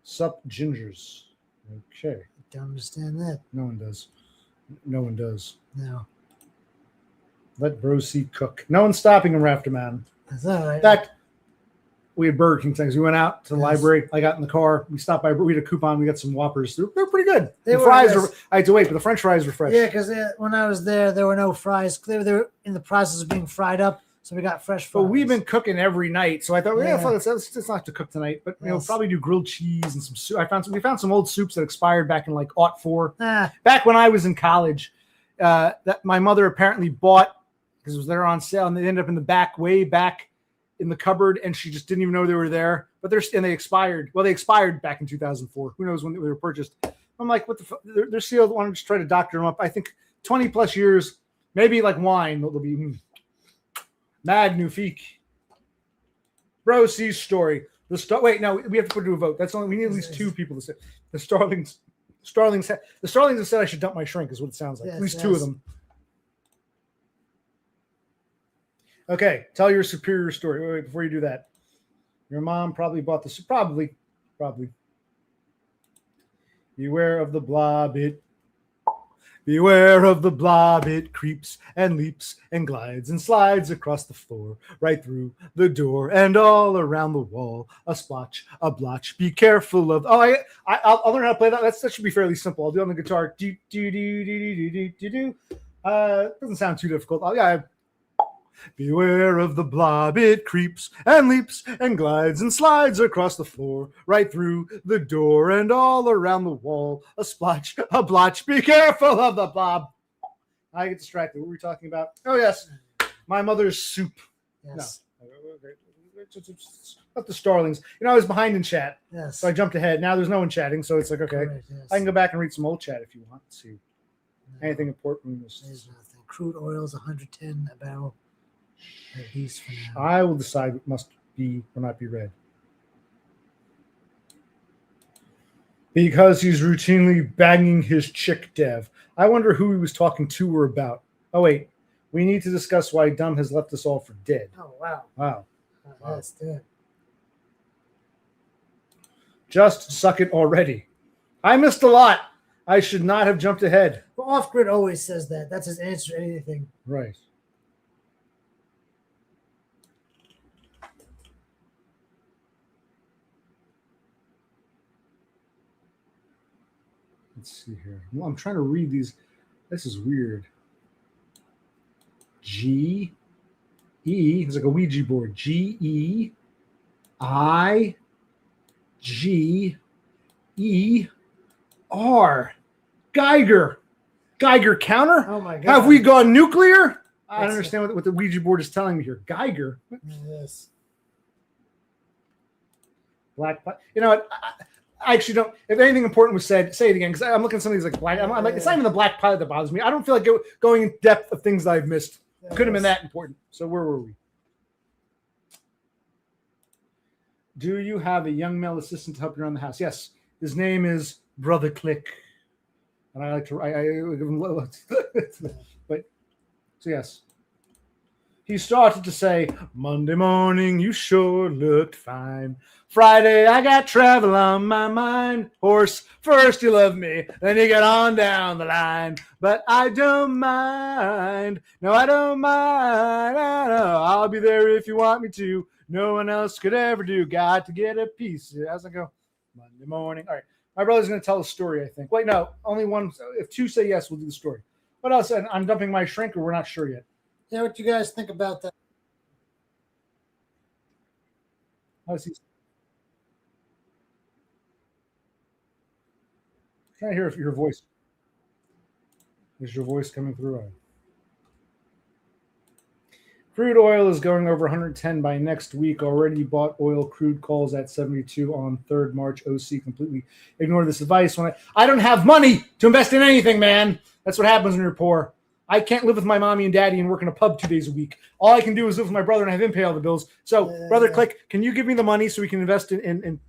Sup gingers. Okay. Don't understand that. No one does. No one does. No. Let bros see cook. No one's stopping him, Rafter Man. That's all right. In fact, we had Burger King things. We went out to the Yes. library. I got in the car. We stopped by. We had a coupon. We got some Whoppers. They're pretty good. They The were, fries yes. are. I had to wait, but the French fries were fresh. Yeah, because when I was there were no fries. They were in the process of being fried up, so we got fresh fries. But we've been cooking every night, so I thought, Yeah. let's not to cook tonight. But Yes. probably do grilled cheese and some soup. We found some old soups that expired back in like '04. Ah, Back when I was in college, that my mother apparently bought because it was there on sale, and they ended up in the back, way back in the cupboard, and she just didn't even know they were there. But they expired. Well, they expired back in 2004. Who knows when they were purchased? I'm like, what the fuck? They're sealed. I want to just try to doctor them up. I think 20 plus years, maybe like wine. They'll be magnifique. Bro sees story. Wait, no, we have to put it to a vote. That's only we need at least two people to say. The Starlings have said I should dump my shrink, is what it sounds like. Yes, at least two of them. Okay, tell your superior story. Wait, before you do that. Your mom probably bought this. Probably. Beware of the blob, beware of the blob. It creeps and leaps and glides and slides across the floor, right through the door and all around the wall. A splotch, a blotch. Be careful of. Oh, I'll learn how to play that. That should be fairly simple. I'll do it on the guitar. Do do do do do do do do. Doesn't sound too difficult. Beware of the blob, it creeps and leaps and glides and slides across the floor, right through the door and all around the wall. A splotch, a blotch, be careful of the blob. I get distracted. What were we talking about? Oh, yes. My mother's soup. yes. No. Not the Starlings. I was behind in chat, Yes. so I jumped ahead. Now there's no one chatting, so it's like, okay. Correct, yes. I can go back and read some old chat if you want. Let's see. No, Anything important? There's nothing. Crude oil is 110 a barrel. At least for now. I will decide what must be or not be read. Because he's routinely banging his chick, Dev. I wonder who he was talking to or about. Oh, wait. We need to discuss why Dumb has left us all for dead. Oh, wow. Wow. That's good. Just suck it already. I missed a lot. I should not have jumped ahead. Well, Off Grid always says that. That's his answer to anything. Right. Let's see here. Well, I'm trying to read these. This is weird. G E. It's like a Ouija board. G E I G E R. Geiger. Geiger counter? Oh, my God. Have we gone nuclear? I don't That's- understand what the Ouija board is telling me here. Geiger. Yes. Black. You know what? I actually don't. If anything important was said, say it again, because I'm looking at some of these like black. I'm like, it's not even the black pilot that bothers me. I don't feel like going in depth of things that I've missed. Couldn't have been that important. So where were we? Do you have a young male assistant to help you around the house? Yes. His name is Brother Click, and I like to. I give him. But so yes. He started to say, Monday morning, you sure looked fine. Friday, I got travel on my mind. Horse, first you love me, then you get on down the line. But I don't mind. No, I don't mind. I'll be there if you want me to. No one else could ever do. Got to get a piece. As I go, Monday morning. All right. My brother's going to tell a story, I think. Wait, no. Only one. If two say yes, we'll do the story. What else? I'm dumping my shrink, or we're not sure yet. Yeah, what you guys think about that? How's he? Trying to hear if your voice. Is your voice coming through? Crude oil is going over 110 by next week. Already bought oil. Crude calls at 72 on 3rd March. OC completely ignore this advice. When I don't have money to invest in anything, man. That's what happens when you're poor. I can't live with my mommy and daddy and work in a pub 2 days a week. All I can do is live with my brother and have him pay all the bills. So, Brother Click, can you give me the money so we can invest in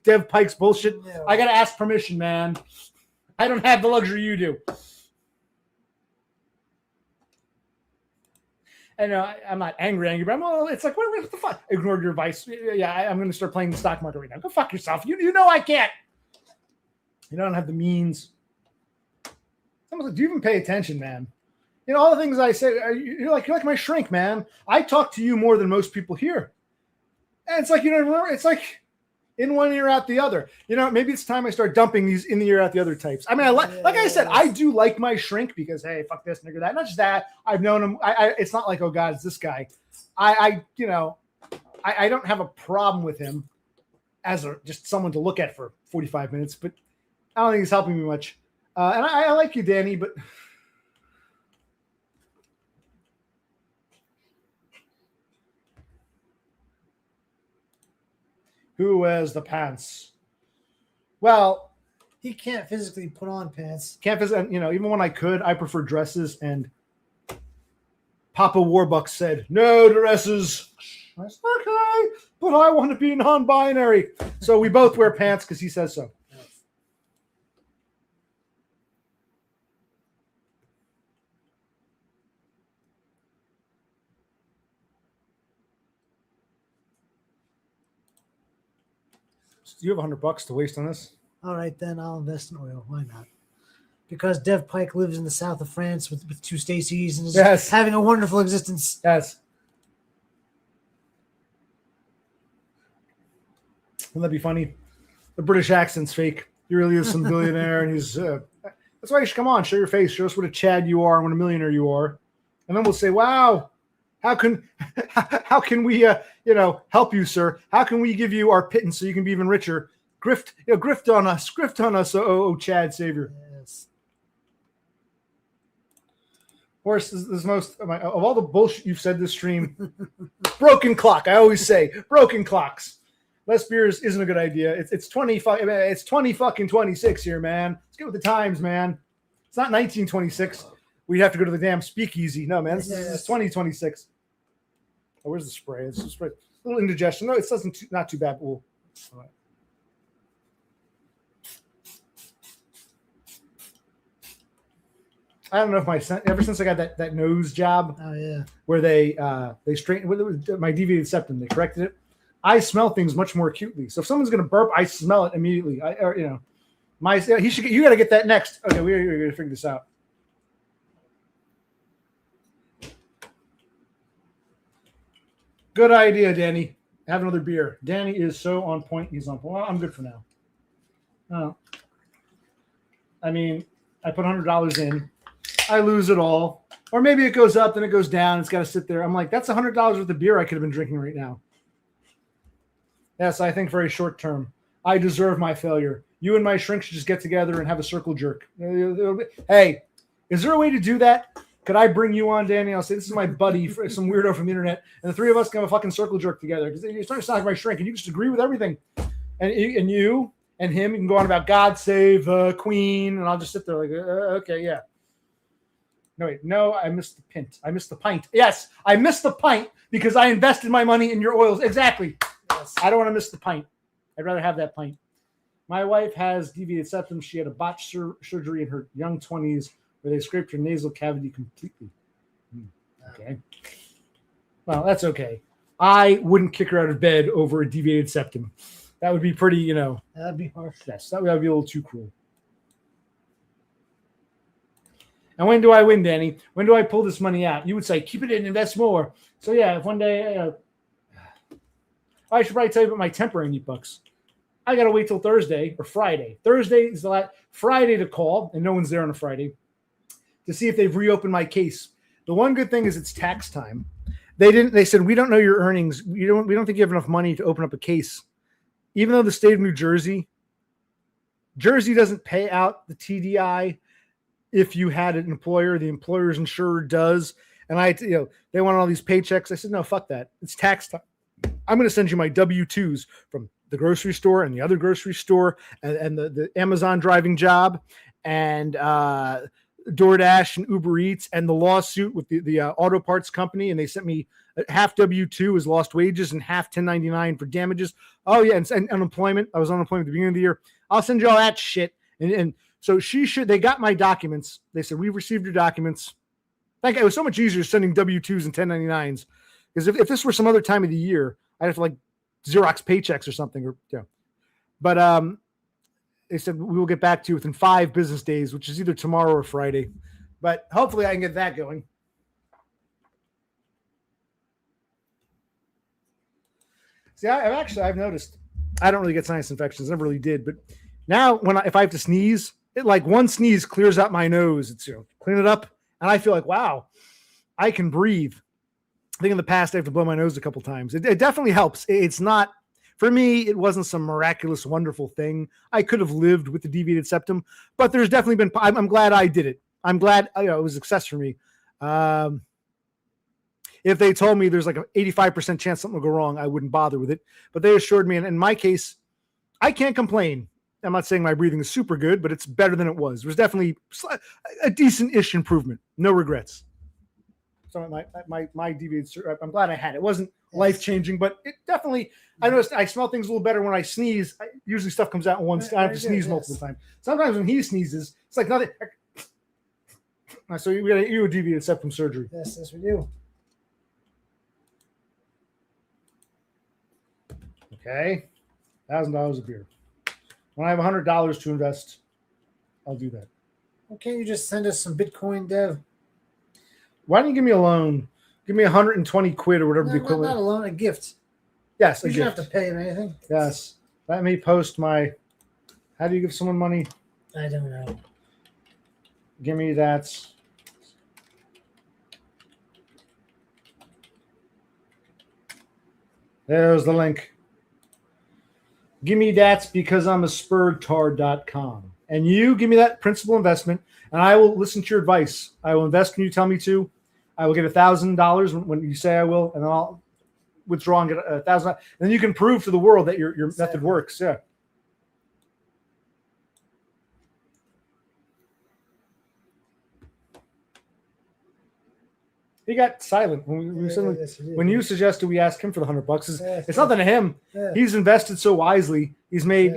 Dev Pike's bullshit? Yeah. I got to ask permission, man. I don't have the luxury you do. And I'm not angry, but it's like, what the fuck? Ignored your advice. Yeah, I'm going to start playing the stock market right now. Go fuck yourself. You know I can't. You don't have the means. Someone's like, do you even pay attention, man? You know, all the things I say, you're like my shrink, man. I talk to you more than most people here. And it's like, you know, remember, it's like in one ear, out the other. You know, maybe it's time I start dumping these in the ear, out the other types. I mean, like I said, I do like my shrink because, hey, fuck this, nigga, that. Not just that. I've known him. It's not like, oh, God, it's this guy. I don't have a problem with him as just someone to look at for 45 minutes, but I don't think he's helping me much. And I like you, Danny, but who wears the pants? Well, he can't physically put on pants. Can't physically, you know, even when I could, I prefer dresses. And Papa Warbucks said, no dresses. I said, okay, but I want to be non-binary. So we both wear pants because he says so. You have $100 to waste on this. All right, then I'll invest in oil. Why not? Because Dev Pike lives in the south of France with two Stacys and is having a wonderful existence. Yes. Wouldn't that be funny? The British accent's fake. He really is some billionaire, and he's. That's why you should come on, show your face, show us what a Chad you are and what a millionaire you are, and then we'll say, "Wow, how can we, help you, sir? How can we give you our pittance so you can be even richer? Grift on us, oh Chad Savior." Yes. Of course, this is most of all the bullshit you've said this stream. Broken clock. I always say broken clocks. Less beers isn't a good idea. It's 25. It's 26 here, man. Let's get with the times, man. It's not 1926. We'd have to go to the damn speakeasy. No, man. This is 2026. Oh, where's the spray? It's a spray. A little indigestion. No, it doesn't. Not too bad. All right. I don't know if ever since I got that nose job. Oh yeah. Where they straightened my deviated septum. They corrected it. I smell things much more acutely. So if someone's going to burp, I smell it immediately. You got to get that next. Okay, we're going to figure this out. Good idea, Danny. Have another beer. Danny is so on point. He's on point. Well, I'm good for now. I mean, I put $100 in. I lose it all. Or maybe it goes up, then it goes down. It's got to sit there. I'm like, that's $100 worth of beer I could have been drinking right now. Yes, I think very short term. I deserve my failure. You and my shrink should just get together and have a circle jerk. Hey, is there a way to do that? Could I bring you on, Danny? I'll say, this is my buddy, some weirdo from the internet, and the three of us can have a fucking circle jerk together. Because you're starting to sound like my shrink, and you just agree with everything. And you and him, you can go on about God save the Queen, and I'll just sit there like, okay, yeah. No, I missed the pint. I missed the pint. Yes, I missed the pint because I invested my money in your oils. Exactly. Yes. I don't want to miss the pint. I'd rather have that pint. My wife has deviated septum. She had a botched surgery in her young 20s where they scraped her nasal cavity completely. Okay. Well, that's okay. I wouldn't kick her out of bed over a deviated septum. That would be pretty, That'd be harsh. Yes, that would be a little too cruel. And when do I win, Danny? When do I pull this money out? You would say, keep it in, invest more. So, yeah, if one day, I should probably tell you about my temporary meat bucks. I got to wait till Thursday or Friday. Thursday is the last Friday to call, and no one's there on a Friday, to see if they've reopened my case. The one good thing is it's tax time. They said, we don't know your earnings. We don't think you have enough money to open up a case. Even though the state of New Jersey doesn't pay out the TDI if you had an employer, the employer's insurer does. And they want all these paychecks. I said, no, fuck that. It's tax time. I'm going to send you my W-2s from the grocery store and the other grocery store and the Amazon driving job and DoorDash and Uber Eats and the lawsuit with the auto parts company. And they sent me half W-2 as lost wages and half 1099 for damages. Oh, yeah. And unemployment. I was unemployment at the beginning of the year. I'll send you all that shit. And so they got my documents. They said, we've received your documents. Like, it was so much easier sending W-2s and 1099s. Because if this were some other time of the year, I'd have to like Xerox paychecks or something. But they said we will get back to you within 5 business days, which is either tomorrow or Friday. But hopefully I can get that going. See, I've noticed I don't really get sinus infections. Never really did. But now if I have to sneeze, it like one sneeze clears out my nose. It's clean it up. And I feel like, wow, I can breathe. I think in the past I have to blow my nose a couple times. It definitely helps. It's not, for me, it wasn't some miraculous, wonderful thing. I could have lived with the deviated septum, but there's definitely been, I'm glad I did it. I'm glad, it was a success for me. If they told me there's like an 85% chance something will go wrong, I wouldn't bother with it. But they assured me, and in my case, I can't complain. I'm not saying my breathing is super good, but it's better than it was. There was definitely a decent-ish improvement. No regrets. So my deviated, I'm glad I had it. It wasn't life-changing, but it definitely, I noticed I smell things a little better when I sneeze. Usually stuff comes out in one, I have to sneeze multiple times. Sometimes when he sneezes, it's like nothing. So we got a deviated septum surgery. Yes, we do. Okay, $1,000 a beer. When I have $100 to invest, I'll do that. Well, can't you just send us some Bitcoin, Dev? Why don't you give me a loan? Give me 120 quid or whatever the equivalent. Not a loan, a gift. Yes, you don't have to pay him anything. Yes. Let me post my. How do you give someone money? I don't know. Give me that. There's the link. Give me that because I'm a spurgtard.com. And you give me that principal investment, and I will listen to your advice. I will invest when you tell me to. I will get $1,000 when you say I will, and then I'll withdraw and get $1,000. And then you can prove to the world that your method works. Yeah. He got silent when you suggested we ask him for the $100. It's nothing to him. Yeah. He's invested so wisely. He's made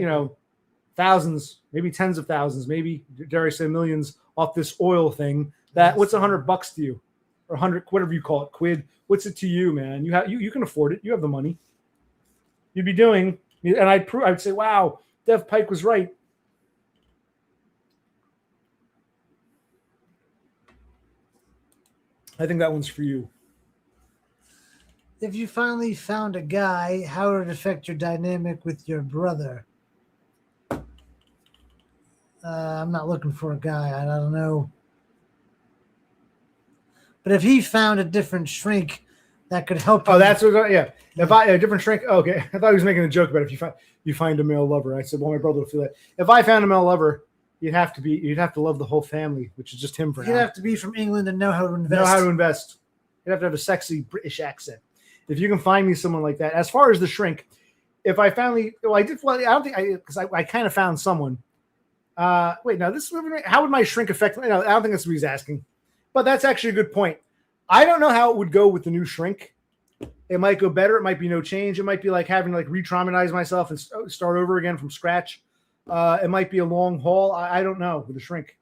thousands, maybe tens of thousands, maybe dare I say millions off this oil thing. What's $100 to you, or 100, whatever you call it, quid? What's it to you, man? You can afford it. You have the money. You'd be doing, and I'd say, wow, Dev Pike was right. I think that one's for you. If you finally found a guy, how would it affect your dynamic with your brother? I'm not looking for a guy. I don't know. But if he found a different shrink that could help him. Oh, that's what, yeah. If a different shrink, okay. I thought he was making a joke about if you find a male lover. I said, well, my brother will feel that. If I found a male lover, you'd have to love the whole family, which is just him for now. You'd have to be from England and know how to invest. You'd have to have a sexy British accent. If you can find me someone like that. As far as the shrink, if I finally, I don't think because I kind of found someone. Wait, now how would my shrink affect? No, I don't think that's what he's asking, but that's actually a good point. I don't know how it would go with the new shrink. It might go better. It might be no change. It might be like having to re-traumatize myself and start over again from scratch. It might be a long haul. I don't know with the shrink.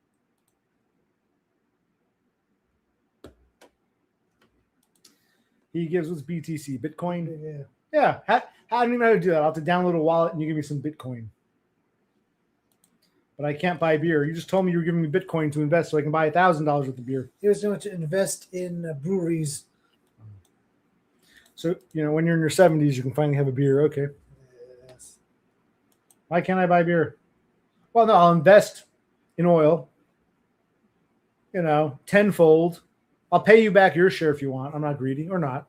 He gives us BTC, Bitcoin. Yeah. How do you know how to do that? I'll have to download a wallet and you give me some Bitcoin. But I can't buy beer. You just told me you were giving me Bitcoin to invest so I can buy $1,000 worth of beer. He was going to invest in breweries. So, when you're in your 70s, you can finally have a beer. Okay. Yes. Why can't I buy beer? Well, no, I'll invest in oil, tenfold. I'll pay you back your share if you want. I'm not greedy or not.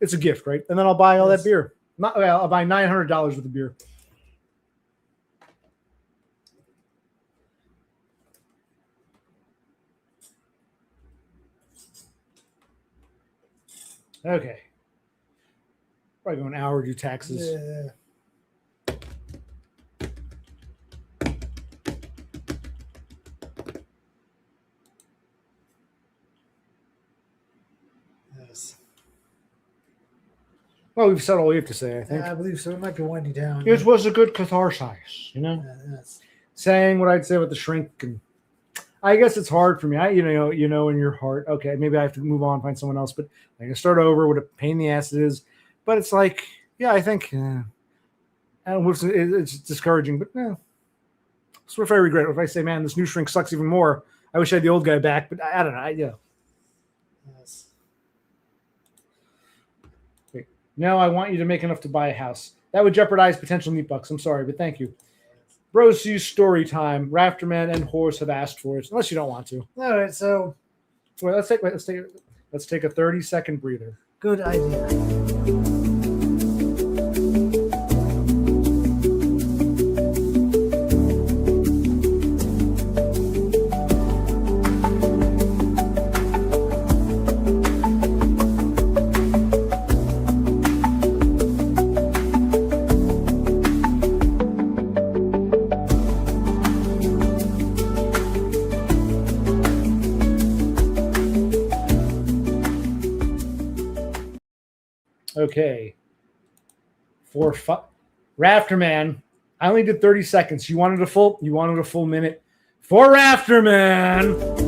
It's a gift, right? And then I'll buy all that beer. I'll buy $900 worth of beer. Okay. Probably go an hour to do taxes. Yeah. Yes. Well, we've said all we have to say, I think. Yeah, I believe so. It might be winding down. It was a good catharsis, Yes. saying what I'd say with the shrink. And I guess it's hard for me. You know, in your heart, okay, maybe I have to move on, find someone else. But I can start over. What a pain in the ass it is. But it's like, yeah, I think I don't know, it's discouraging. But no, so if I regret it, if I say, man, this new shrink sucks even more, I wish I had the old guy back. But I don't know. Yeah. Yes. Wait. Now I want you to make enough to buy a house. That would jeopardize potential meat bucks. I'm sorry, but thank you. Bros, use story time. Rafterman and Horse have asked for it, unless you don't want to. All right, so Wait, let's take a 30-second breather. good idea. Okay. Rafterman, I only did 30 seconds. You wanted a full minute. For Rafterman.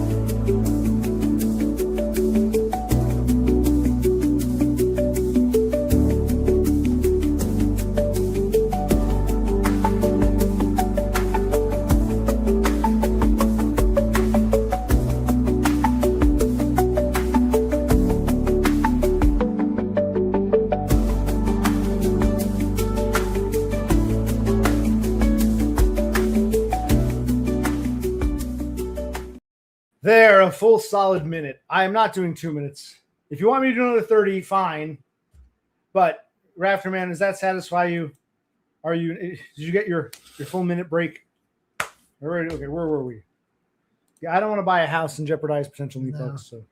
There, a full solid minute. I am not doing 2 minutes. If you want me to do another 30, fine. But Rafterman, does that satisfy you? Did you get your full minute break? All right, okay, where were we? Yeah, I don't want to buy a house and jeopardize potential meat bucks. So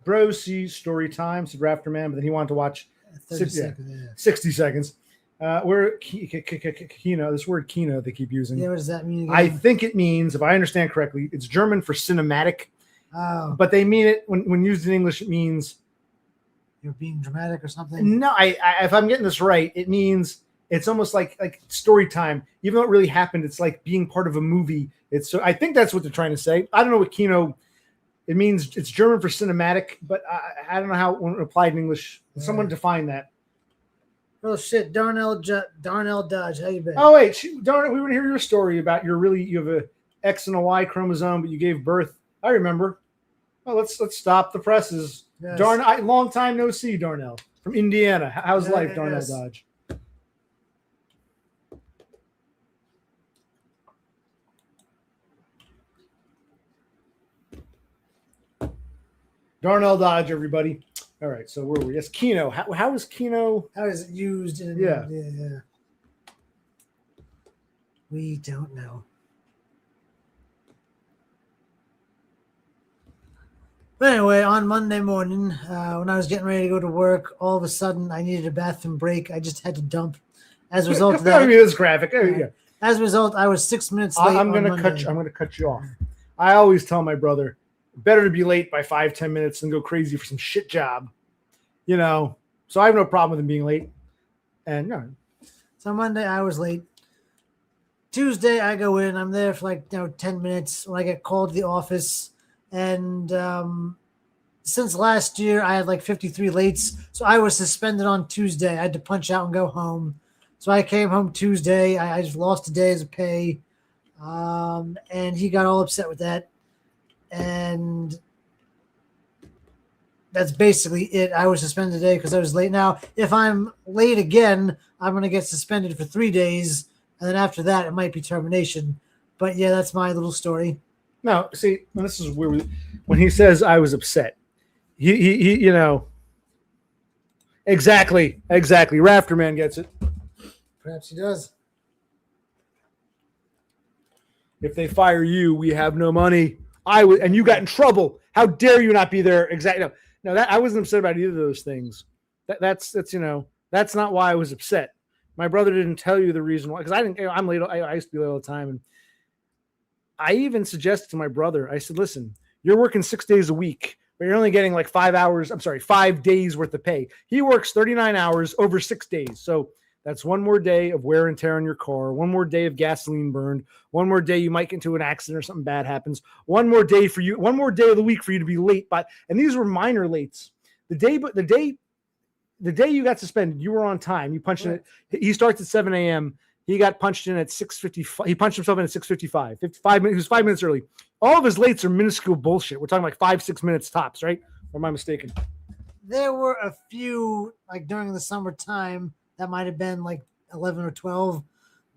Bro sees story time, said Rafterman, but then he wanted to watch 60 seconds. Where Kino, this word Kino they keep using. Yeah, what does that mean again? I think it means, if I understand correctly, it's German for cinematic. Oh, But they mean it when used in English, it means you're being dramatic or something. no. I if I'm getting this right, it means it's almost like story time. Even though it really happened, it's like being part of a movie. I think that's what they're trying to say. I don't know what Kino. It means it's German for cinematic, but I don't know how it applied in English. Someone define that. Oh shit, Darnell Dodge, how you been? Oh wait, Darnell, we want to hear your story about you have a X and a Y chromosome, but you gave birth. I remember. Oh, let's stop the presses. Yes. Long time no see, Darnell from Indiana. How's life, Darnell yes. Dodge? Darnell Dodge, everybody. All right, so where were we? Yes, Kino. How is Kino? How is it used? Yeah. We don't know. But anyway, on Monday morning, when I was getting ready to go to work, all of a sudden I needed a bathroom break. I just had to dump. As a result of that, I mean, this graphic. There you go. As a result, I was 6 minutes late. I'm going to cut you off. I always tell my brother, better to be late by 5-10 minutes than go crazy for some shit job. You know, so I have no problem with him being late. And so Monday I was late. Tuesday I go in. I'm there for 10 minutes when I get called to the office. And since last year I had 53 lates, so I was suspended on Tuesday. I had to punch out and go home. So I came home Tuesday. I just lost a day as a pay, and he got all upset with that. And that's basically it. I was suspended today because I was late. Now, if I'm late again, I'm going to get suspended for 3 days. And then after that, it might be termination. But yeah, that's my little story. No, see, this is where when he says I was upset, he you know, exactly. Rafterman gets it. Perhaps he does. If they fire you, we have no money. And you got in trouble. How dare you not be there? Exactly. No, that I wasn't upset about either of those things. That's not why I was upset. My brother didn't tell you the reason why, because I didn't. I'm late. I used to be late all the time, and I even suggested to my brother. I said, "Listen, you're working 6 days a week, but you're only getting 5 days worth of pay. He works 39 hours over 6 days. So That's one more day of wear and tear on your car, one more day of gasoline burned, one more day you might get into an accident or something bad happens, one more day for you, one more day of the week for you to be late. And these were minor lates. The day you got suspended, you were on time. You punched in it. He starts at 7 a.m. He got punched in at 6:55. He punched himself in at 6:55. 55 minutes. He was 5 minutes early. All of his lates are minuscule bullshit. We're talking like 5-6 minutes tops, right? Or am I mistaken? There were a few like during the summertime that might have been like 11 or 12,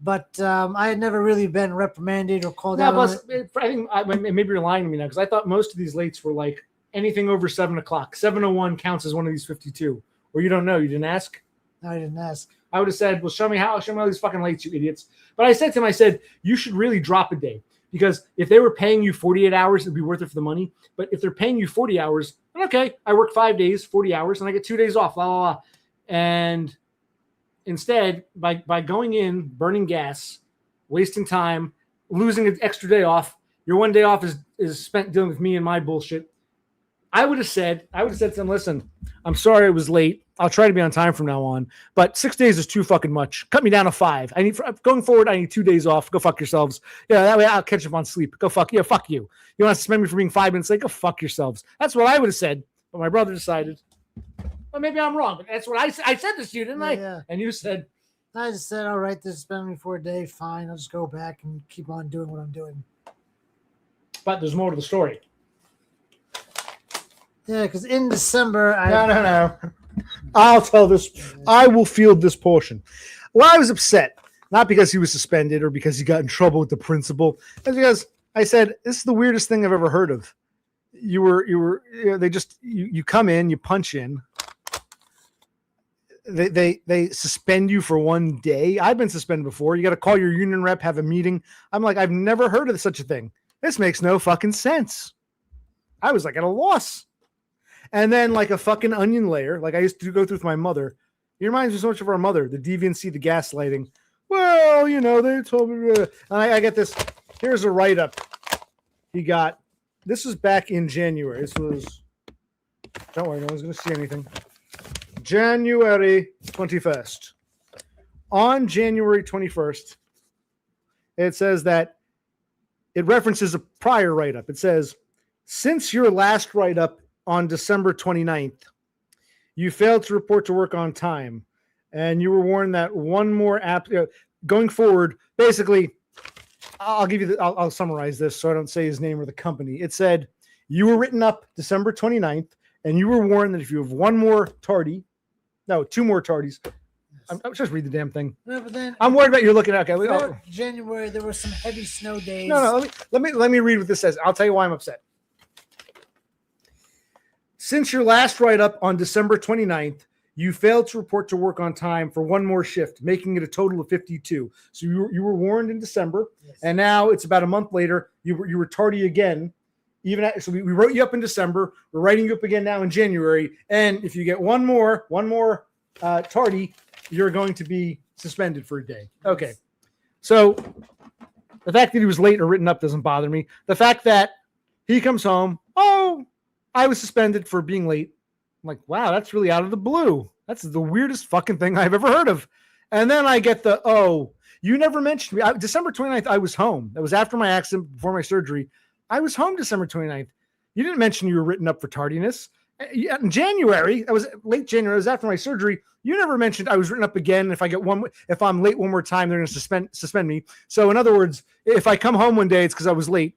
but I had never really been reprimanded or called out. Plus, I think maybe you're lying to me now because I thought most of these lates were like anything over 7 o'clock. 7:01 counts as one of these 52. Or you don't know. You didn't ask? No, I didn't ask. I would have said, well, show me all these fucking lates, you idiots. But I said to him, you should really drop a day because if they were paying you 48 hours, it'd be worth it for the money. But if they're paying you 40 hours, then okay, I work 5 days, 40 hours, and I get 2 days off, blah, blah, blah. And instead, by going in, burning gas, wasting time, losing an extra day off, your 1 day off is spent dealing with me and my bullshit. I would have said to them, listen, I'm sorry I was late. I'll try to be on time from now on, but 6 days is too fucking much. Cut me down to 5. Going forward, I need 2 days off. Go fuck yourselves. Yeah, that way I'll catch up on sleep. Go fuck. Yeah, fuck you. You want to suspend me for being 5 minutes late? Go fuck yourselves. That's what I would have said, but my brother decided. Well, maybe I'm wrong, but that's what I said this to you, didn't I? Yeah. And you said. I just said, all right, this suspend me for a day. Fine. I'll just go back and keep on doing what I'm doing. But there's more to the story. Yeah, because in December, No. I'll tell this. I will field this portion. Well, I was upset, not because he was suspended or because he got in trouble with the principal. It's because I said, this is the weirdest thing I've ever heard of. You come in, you punch in. They suspend you for 1 day. I've been suspended before. You got to call your union rep, have a meeting. I'm like, I've never heard of such a thing. This makes no fucking sense. I was like at a loss. And then like a fucking onion layer, like I used to go through with my mother. It reminds me so much of our mother, the deviancy, the gaslighting. Well, they told me. And I get this. Here's a write-up he got. This was back in January. This was, don't worry, no one's going to see anything. January 21st. On January 21st, it says that it references a prior write-up. It says, since your last write-up on December 29th, you failed to report to work on time, and you were warned that one more going forward. Basically, I'll summarize this so I don't say his name or the company. It said you were written up December 29th, and you were warned that if you have two more tardies. I'm just read the damn thing. No, but then I'm worried about you looking at. Okay, January there were some heavy snow days. No. Let me read what this says. I'll tell you why I'm upset. Since your last write-up on December 29th, you failed to report to work on time for one more shift, making it a total of 52. So you were warned in December, yes. And now it's about a month later. You were tardy again. So we wrote you up in December. We're writing you up again now in January. And if you get one more tardy, you're going to be suspended for a day. Okay. So the fact that he was late or written up doesn't bother me. The fact that he comes home, I was suspended for being late. I'm like, wow, that's really out of the blue. That's the weirdest fucking thing I've ever heard of. And then I get you never mentioned me. December 29th, I was home. That was after my accident, before my surgery. I was home December 29th. You didn't mention you were written up for tardiness. In January, that was late January. It was after my surgery. You never mentioned I was written up again. If I'm late one more time, they're going to suspend me. So in other words, if I come home one day, it's because I was late.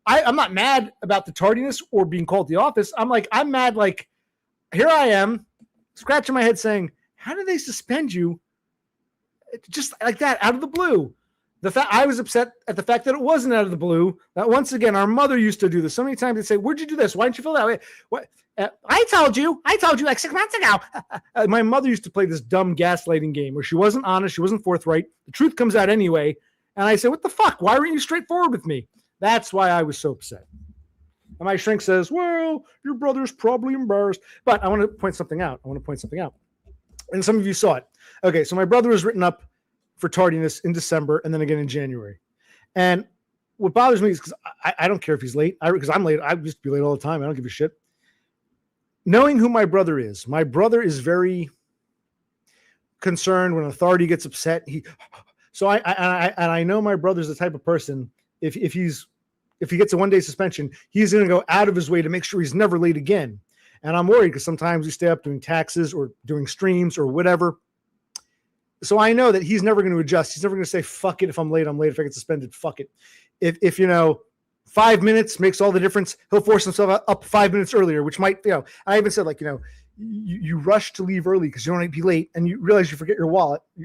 I'm not mad about the tardiness or being called to the office. I'm mad. Like, here I am scratching my head saying, how do they suspend you just like that out of the blue? I was upset at the fact that it wasn't out of the blue. That once again, our mother used to do this so many times. They'd say, where'd you do this? Why didn't you feel that way? What? I told you like 6 months ago. My mother used to play this dumb gaslighting game where she wasn't honest. She wasn't forthright. The truth comes out anyway. And I said, what the fuck? Why weren't you straightforward with me? That's why I was so upset. And my shrink says, well, your brother's probably embarrassed. But I want to point something out. And some of you saw it. Okay, so my brother was written up for tardiness in December and then again in January. And what bothers me is because I don't care if he's late. Because I'm late. I used to be late all the time. I don't give a shit. Knowing who my brother is very concerned when authority gets upset. So I know my brother's the type of person, if he gets a 1-day suspension, he's going to go out of his way to make sure he's never late again. And I'm worried because sometimes we stay up doing taxes or doing streams or whatever. So I know that he's never going to adjust. He's never going to say, fuck it. If I'm late, I'm late. If I get suspended, fuck it. If 5 minutes makes all the difference, he'll force himself up 5 minutes earlier, which might, I even said, like, you rush to leave early because you don't want to be late and you realize you forgot your wallet. So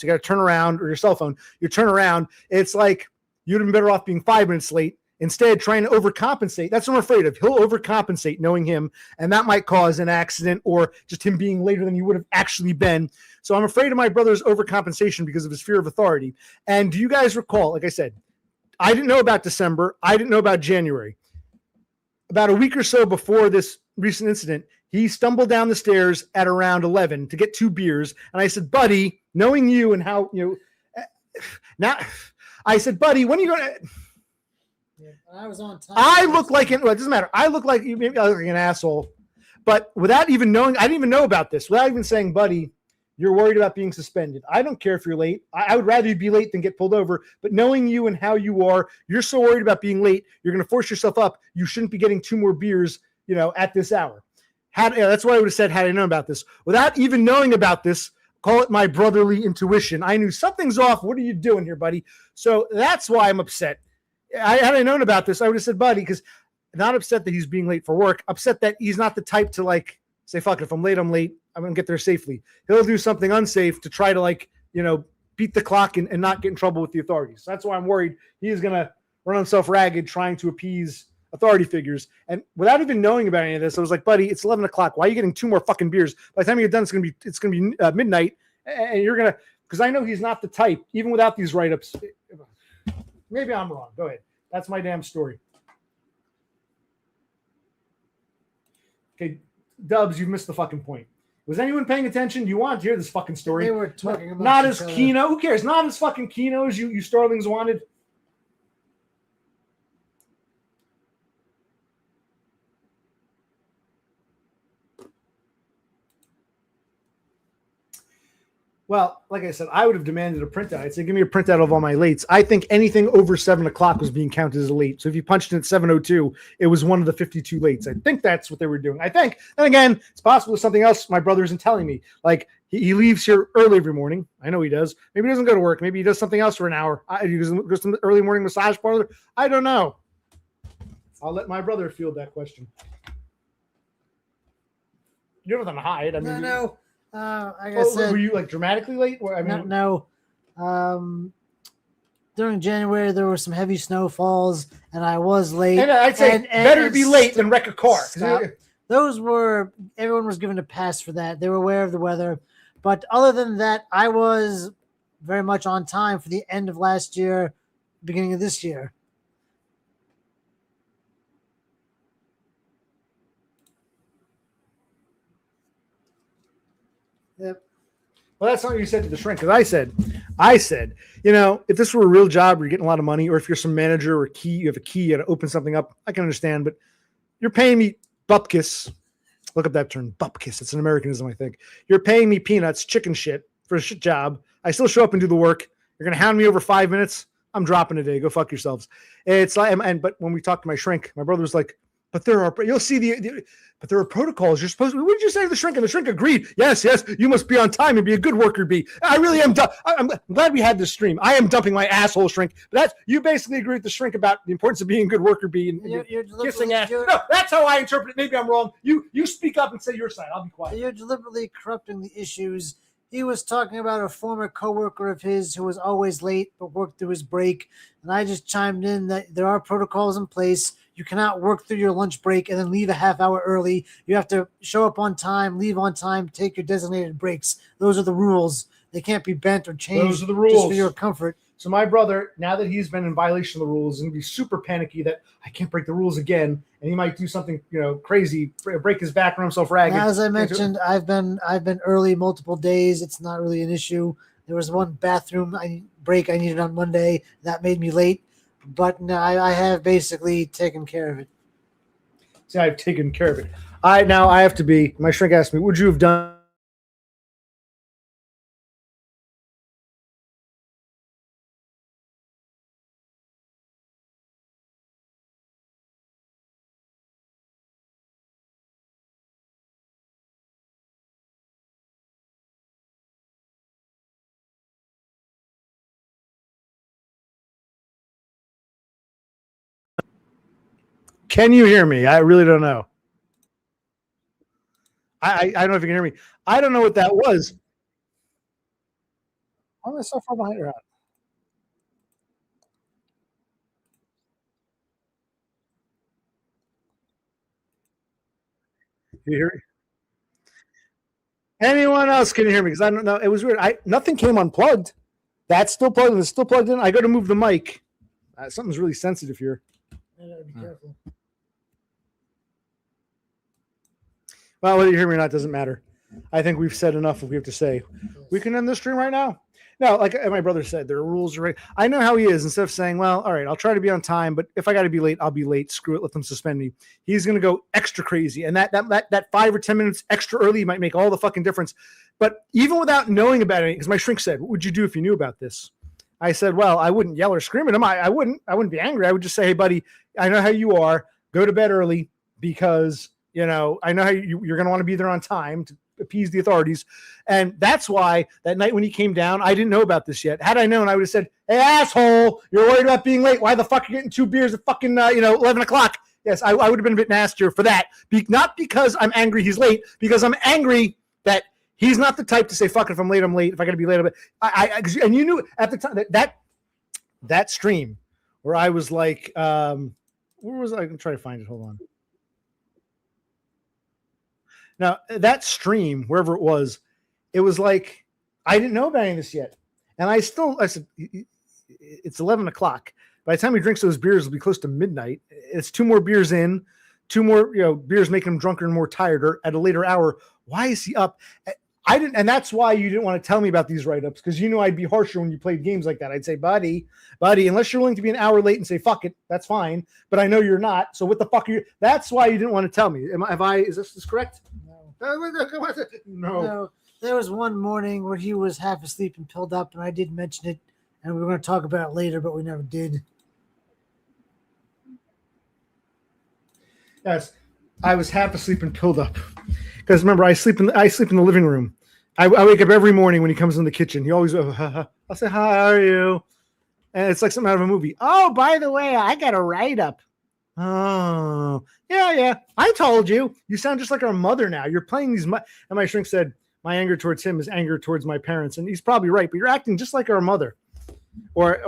you got to turn around, or your cell phone. You turn around. It's like you'd have been better off being 5 minutes late, instead trying to overcompensate. That's what I'm afraid of. He'll overcompensate, knowing him, and that might cause an accident or just him being later than you would have actually been. So I'm afraid of my brother's overcompensation because of his fear of authority. And do you guys recall, like I said, I didn't know about December. I didn't know about January. About a week or so before this recent incident, he stumbled down the stairs at around 11 to get 2 beers. And I said, buddy, knowing you and how, now I said, buddy, when are you going to... I was on time. I look like it doesn't matter. I look like maybe I look like an asshole, but without even knowing, I didn't even know about this. Without even saying, buddy, you're worried about being suspended. I don't care if you're late. I would rather you be late than get pulled over. But knowing you and how you are, you're so worried about being late. You're going to force yourself up. You shouldn't be getting 2 more beers, at this hour. That's what I would have said had I known about this. Without even knowing about this, call it my brotherly intuition. I knew something's off. What are you doing here, buddy? So that's why I'm upset. Had I known about this, I would have said, buddy, because not upset that he's being late for work, upset that he's not the type to like say, fuck it, if I'm late, I'm late. I'm going to get there safely. He'll do something unsafe to try to beat the clock and not get in trouble with the authorities. So that's why I'm worried he is going to run himself ragged trying to appease authority figures. And without even knowing about any of this, I was like, buddy, it's 11 o'clock. Why are you getting 2 more fucking beers? By the time you get done, it's going to be midnight. And you're going to, because I know he's not the type, even without these write-ups. Maybe I'm wrong. Go ahead. That's my damn story. Okay, Dubs, you missed the fucking point. Was anyone paying attention? Do you want to hear this fucking story? They were talking about not as Keno. Who cares? Not as fucking Keno as you Starlings wanted. Well, like I said, I would have demanded a printout. I'd say, give me a printout of all my lates. I think anything over 7 o'clock was being counted as a late. So if you punched in at 7:02, it was one of the 52 lates. I think that's what they were doing. I think. And again, it's possible it's something else my brother isn't telling me. Like, he leaves here early every morning. I know he does. Maybe he doesn't go to work. Maybe he does something else for an hour. He goes to the early morning massage parlor. I don't know. I'll let my brother field that question. You don't have to hide. I mean, No. Like I said, were you like dramatically late? No. During January, there were some heavy snowfalls, and I was late. And I'd say better to be late than wreck a car. Everyone was given a pass for that. They were aware of the weather. But other than that, I was very much on time for the end of last year, beginning of this year. Yep. Well, that's not what you said to the shrink. Because I said, if this were a real job where you're getting a lot of money, or if you're some manager or you have a key, you got to open something up, I can understand. But you're paying me bupkis. Look up that term, bupkis. It's an Americanism, I think. You're paying me peanuts, chicken shit, for a shit job. I still show up and do the work. You're going to hound me over 5 minutes. I'm dropping a day. Go fuck yourselves. It's like, but when we talked to my shrink, my brother was like, but you'll see but there are protocols. You're supposed to, what did you say to the shrink? And the shrink agreed. Yes, you must be on time and be a good worker, B. I really am. I'm glad we had this stream. I am dumping my asshole, shrink. But you basically agree with the shrink about the importance of being a good worker, B. And you're kissing ass. No, that's how I interpret it. Maybe I'm wrong. You speak up and say your side. I'll be quiet. You're deliberately corrupting the issues. He was talking about a former coworker of his who was always late but worked through his break. And I just chimed in that there are protocols in place. You cannot work through your lunch break and then leave a half hour early. You have to show up on time, leave on time, take your designated breaks. Those are the rules. They can't be bent or changed. Those are the rules. Just for your comfort. So my brother, now that he's been in violation of the rules, is going to be super panicky that I can't break the rules again, and he might do something, crazy, break his back, run himself ragged. As I mentioned, I've been early multiple days. It's not really an issue. There was one bathroom break I needed on Monday that made me late. But no, I have basically taken care of it. See, I've taken care of it. My shrink asked me, would you have done Can you hear me? I really don't know. I don't know if you can hear me. I don't know what that was. Why am I so far behind your house? You hear me? Anyone else can hear me? Because I don't know. It was weird. Nothing came unplugged. That's still plugged in. It's still plugged in. I go to move the mic. Something's really sensitive here. I gotta be careful. Well, whether you hear me or not doesn't matter. I think we've said enough if we have to say. We can end the stream right now. No, like my brother said, there are rules. Right? I know how he is. Instead of saying, well, all right, I'll try to be on time, but if I got to be late, I'll be late. Screw it. Let them suspend me. He's going to go extra crazy. And that 5 or 10 minutes extra early might make all the fucking difference. But even without knowing about it, because my shrink said, what would you do if you knew about this? I said, well, I wouldn't yell or scream at him. I wouldn't be angry. I would just say, hey, buddy, I know how you are. Go to bed early because, I know how you're going to want to be there on time to appease the authorities. And that's why that night when he came down, I didn't know about this yet. Had I known, I would have said, hey, asshole, you're worried about being late. Why the fuck are you getting 2 beers at fucking, 11 o'clock? Yes, I would have been a bit nastier for that. Not because I'm angry he's late, because I'm angry that he's not the type to say, fuck it, if I'm late, I'm late. If I got to be late, and you knew at the time that stream where I was like, where was I? I'm trying to find it. Hold on. Now, that stream, wherever it was like, I didn't know about any of this yet. And I said, it's 11 o'clock. By the time he drinks those beers, it'll be close to midnight. It's 2 more beers in, 2 more, beers making him drunker and more tired, or at a later hour. Why is he up? I didn't, and that's why you didn't want to tell me about these write-ups, because you knew I'd be harsher when you played games like that. I'd say, buddy, unless you're willing to be an hour late and say, fuck it, that's fine. But I know you're not. So what the fuck are you? That's why you didn't want to tell me. Is this correct? No. There was one morning where he was half asleep and pilled up, and I did mention it, and we were going to talk about it later, but we never did. Yes, I was half asleep and pilled up. Because remember, I sleep in the living room. I wake up every morning when he comes in the kitchen. He always goes, I'll say, hi, how are you? And it's like something out of a movie. Oh, by the way, I got a write-up. Oh, yeah. I told you. You sound just like our mother now. You're playing these. And my shrink said, my anger towards him is anger towards my parents. And he's probably right, but you're acting just like our mother. Or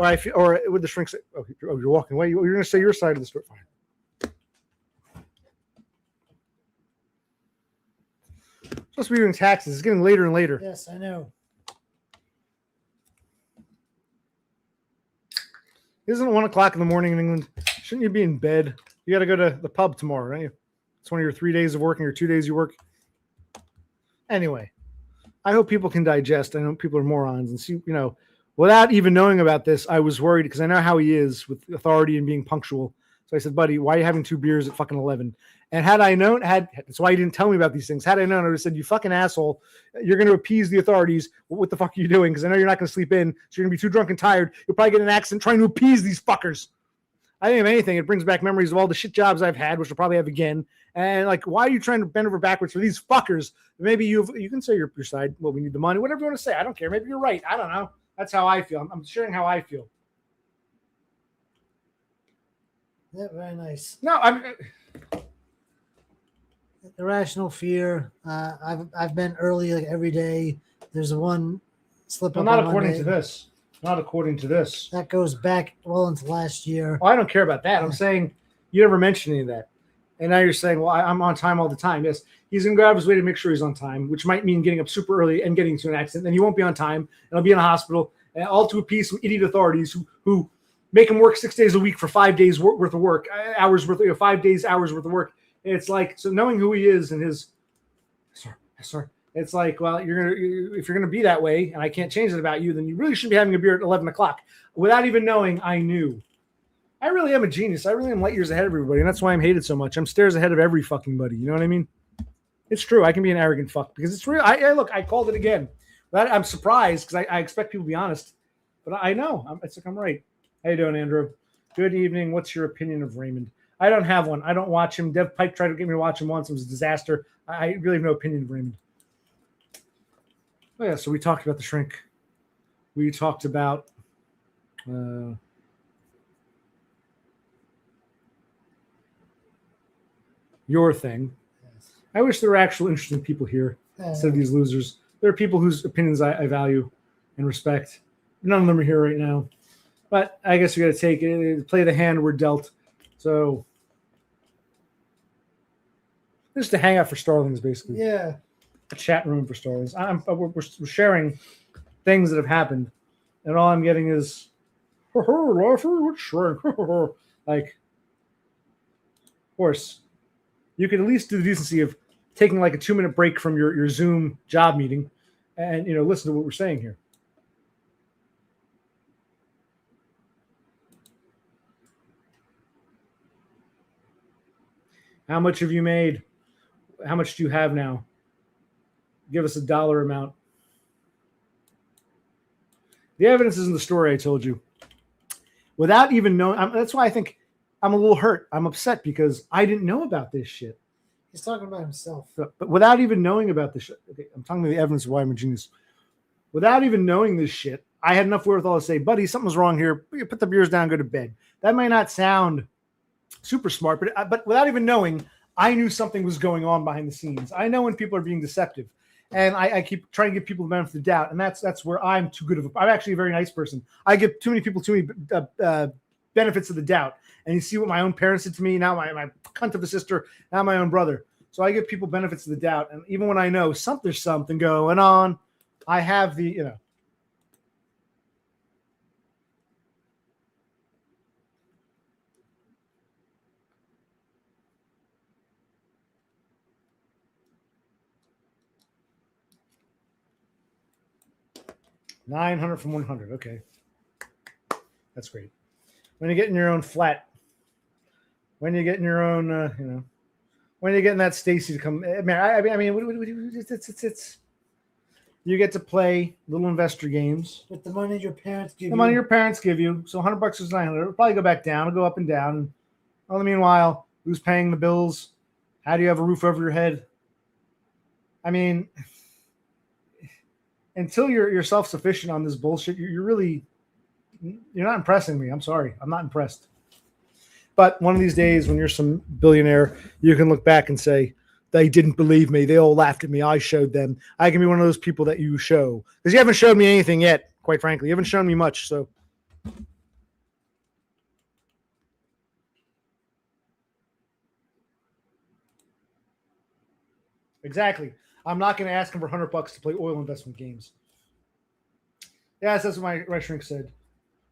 would the shrink say, oh, you're walking away. You're going to say your side of the story. Fine. Supposed to be doing taxes. It's getting later and later. Yes, I know. Isn't it 1 o'clock in the morning in England? Shouldn't you be in bed? You got to go to the pub tomorrow, right? It's one of your 3 days of work and your 2 days you work. Anyway, I hope people can digest. I know people are morons and see, without even knowing about this, I was worried because I know how he is with authority and being punctual. So I said, buddy, why are you having 2 beers at fucking 11? And had I known, that's why he didn't tell me about these things. Had I known, I would have said, you fucking asshole, you're going to appease the authorities. What the fuck are you doing? Because I know you're not going to sleep in. So you're going to be too drunk and tired. You'll probably get in an accident trying to appease these fuckers. I think if anything, it brings back memories of all the shit jobs I've had, which I'll probably have again. And like, why are you trying to bend over backwards for these fuckers? Maybe you can say your side. Well, we need the money, whatever you want to say. I don't care. Maybe you're right. I don't know. That's how I feel. I'm sharing how I feel. Yeah, very nice. No, I'm. Irrational fear. I've been early like every day. There's one slip up. Not according to this. Not according to this. That goes back well into last year. Well, I don't care about that. I'm saying you never mentioned any of that. And now you're saying, well, I'm on time all the time. Yes, he's going to go out of his way to make sure he's on time, which might mean getting up super early and getting to an accident. Then he won't be on time, and he'll be in a hospital, and all to appease some idiot authorities who make him work 6 days a week for 5 days worth of work, 5 days, hours worth of work. And it's like, so knowing who he is and his, sorry. It's like, well, if you're gonna be that way, and I can't change it about you, then you really shouldn't be having a beer at 11 o'clock. Without even knowing, I knew. I really am a genius. I really am light years ahead of everybody, and that's why I'm hated so much. I'm stairs ahead of every fucking buddy. You know what I mean? It's true. I can be an arrogant fuck because it's real. Look, I called it again. I'm surprised because I expect people to be honest, but I know. I'm right. How you doing, Andrew? Good evening. What's your opinion of Raymond? I don't have one. I don't watch him. Dev Pike tried to get me to watch him once. It was a disaster. I really have no opinion of Raymond. Oh, yeah, so we talked about the shrink. We talked about your thing. I wish there were actual interesting people here instead of these losers. There are people whose opinions I value and respect. None of them are here right now. But I guess we got to take it, play the hand we're dealt. So just to hang out for Starlings, basically. Yeah. A chat room for Starlings. We're sharing things that have happened, and all I'm getting is, like, of course, you could at least do the decency of taking like a 2-minute break from your Zoom job meeting, and listen to what we're saying here. How much have you made? How much do you have now? Give us a dollar amount. The evidence is in the story I told you. Without even knowing, that's why I think I'm a little hurt. I'm upset because I didn't know about this shit. He's talking about himself. But without even knowing about this shit, okay, I'm talking about the evidence of why I'm a genius. Without even knowing this shit, I had enough wherewithal to say, buddy, something's wrong here. Put the beers down, go to bed. That might not sound super smart, but without even knowing, I knew something was going on behind the scenes. I know when people are being deceptive, and I keep trying to give people the benefit of the doubt, and that's where I'm too good of I'm actually a very nice person. I give too many people too many benefits of the doubt, and you see what my own parents did to me. Now my cunt of a sister, now my own brother. So I give people benefits of the doubt, and even when I know there's something going on, I have the $900 from 100. Okay, that's great. When you're getting your own flat, when you're getting your own, when you're getting that Stacy to come, man. I mean, it's you get to play little investor games with the money your parents give you. The money your parents give you. So $100 is $900. It'll probably go back down. It'll go up and down. Well, in the meanwhile, who's paying the bills? How do you have a roof over your head? I mean, until you're self-sufficient on this bullshit, you're not impressing me. I'm sorry. I'm not impressed. But one of these days when you're some billionaire, you can look back and say, they didn't believe me. They all laughed at me. I showed them. I can be one of those people that you show. Because you haven't showed me anything yet, quite frankly. You haven't shown me much. So exactly. I'm not going to ask him for $100 to play oil investment games. Yes, that's what my shrink said.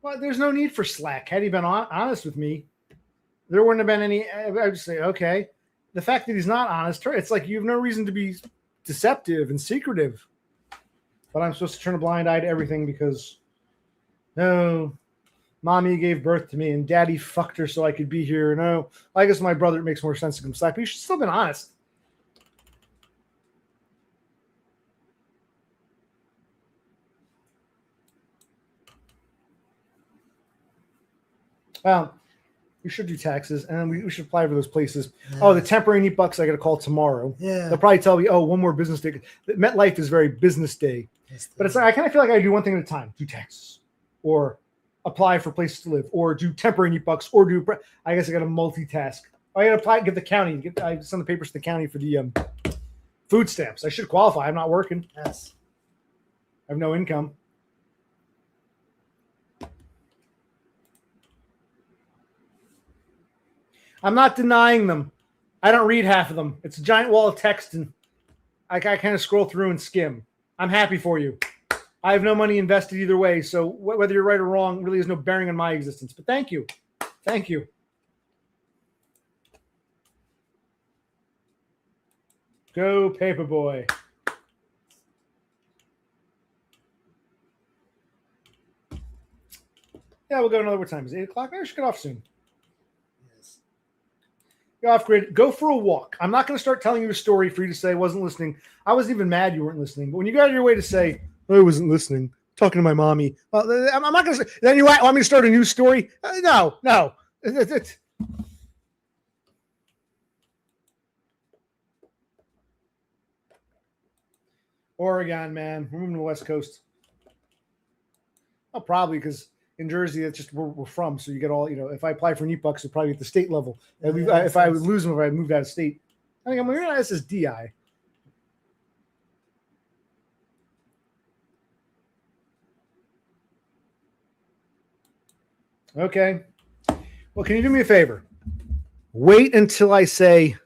Well, there's no need for slack. Had he been honest with me, there wouldn't have been any. I'd say, okay. The fact that he's not honest, it's like you have no reason to be deceptive and secretive. But I'm supposed to turn a blind eye to everything because, no, mommy gave birth to me and daddy fucked her so I could be here. No, I guess my brother, it makes more sense to come slack. But you should still have been honest. Well, we should do taxes, and then we should apply for those places. Yeah. Oh, the temporary neat bucks I got to call tomorrow. Yeah. They'll probably tell me, one more business day. MetLife is very business day. But it's like, I kind of feel like I do one thing at a time. Do taxes, or apply for places to live, or do temporary neat bucks, or I guess I got to multitask. I got to apply, give the county, I send the papers to the county for the food stamps. I should qualify. I'm not working. Yes. I have no income. I'm not denying them. I don't read half of them. It's a giant wall of text, and I kind of scroll through and skim. I'm happy for you. I have no money invested either way, so whether you're right or wrong really has no bearing on my existence. But thank you. Thank you. Go, Paperboy. Yeah, we'll go another. What time is it? 8 o'clock? I should get off soon. Off grid, go for a walk. I'm not going to start telling you a story for you to say I wasn't listening. I wasn't even mad you weren't listening. But when you go out of your way to say, I wasn't listening, talking to my mommy, well, I'm not going to say, then you want me to start a new story? No. Oregon, man. We're moving to the West Coast. Oh, probably because in Jersey, that's just where we're from. So you get all, if I apply for neat bucks, it'd probably be at the state level. If I would lose them if I moved out of state. I think I'm going to this is DI. Okay. Well, can you do me a favor? Wait until I say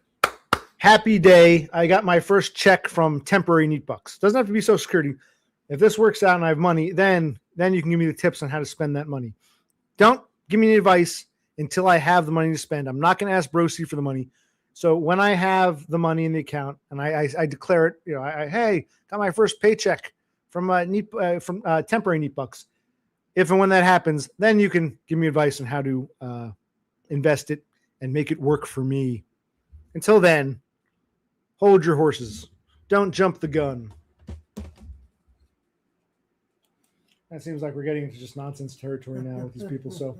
happy day. I got my first check from temporary neat bucks. Doesn't have to be Social Security. If this works out and I have money, then you can give me the tips on how to spend that money. Don't give me any advice until I have the money to spend. I'm not going to ask Brosi for the money. So when I have the money in the account and I declare it, hey, got my first paycheck from temporary neat bucks. If and when that happens, then you can give me advice on how to invest it and make it work for me. Until then, hold your horses. Don't jump the gun. That seems like we're getting into just nonsense territory now with these people. So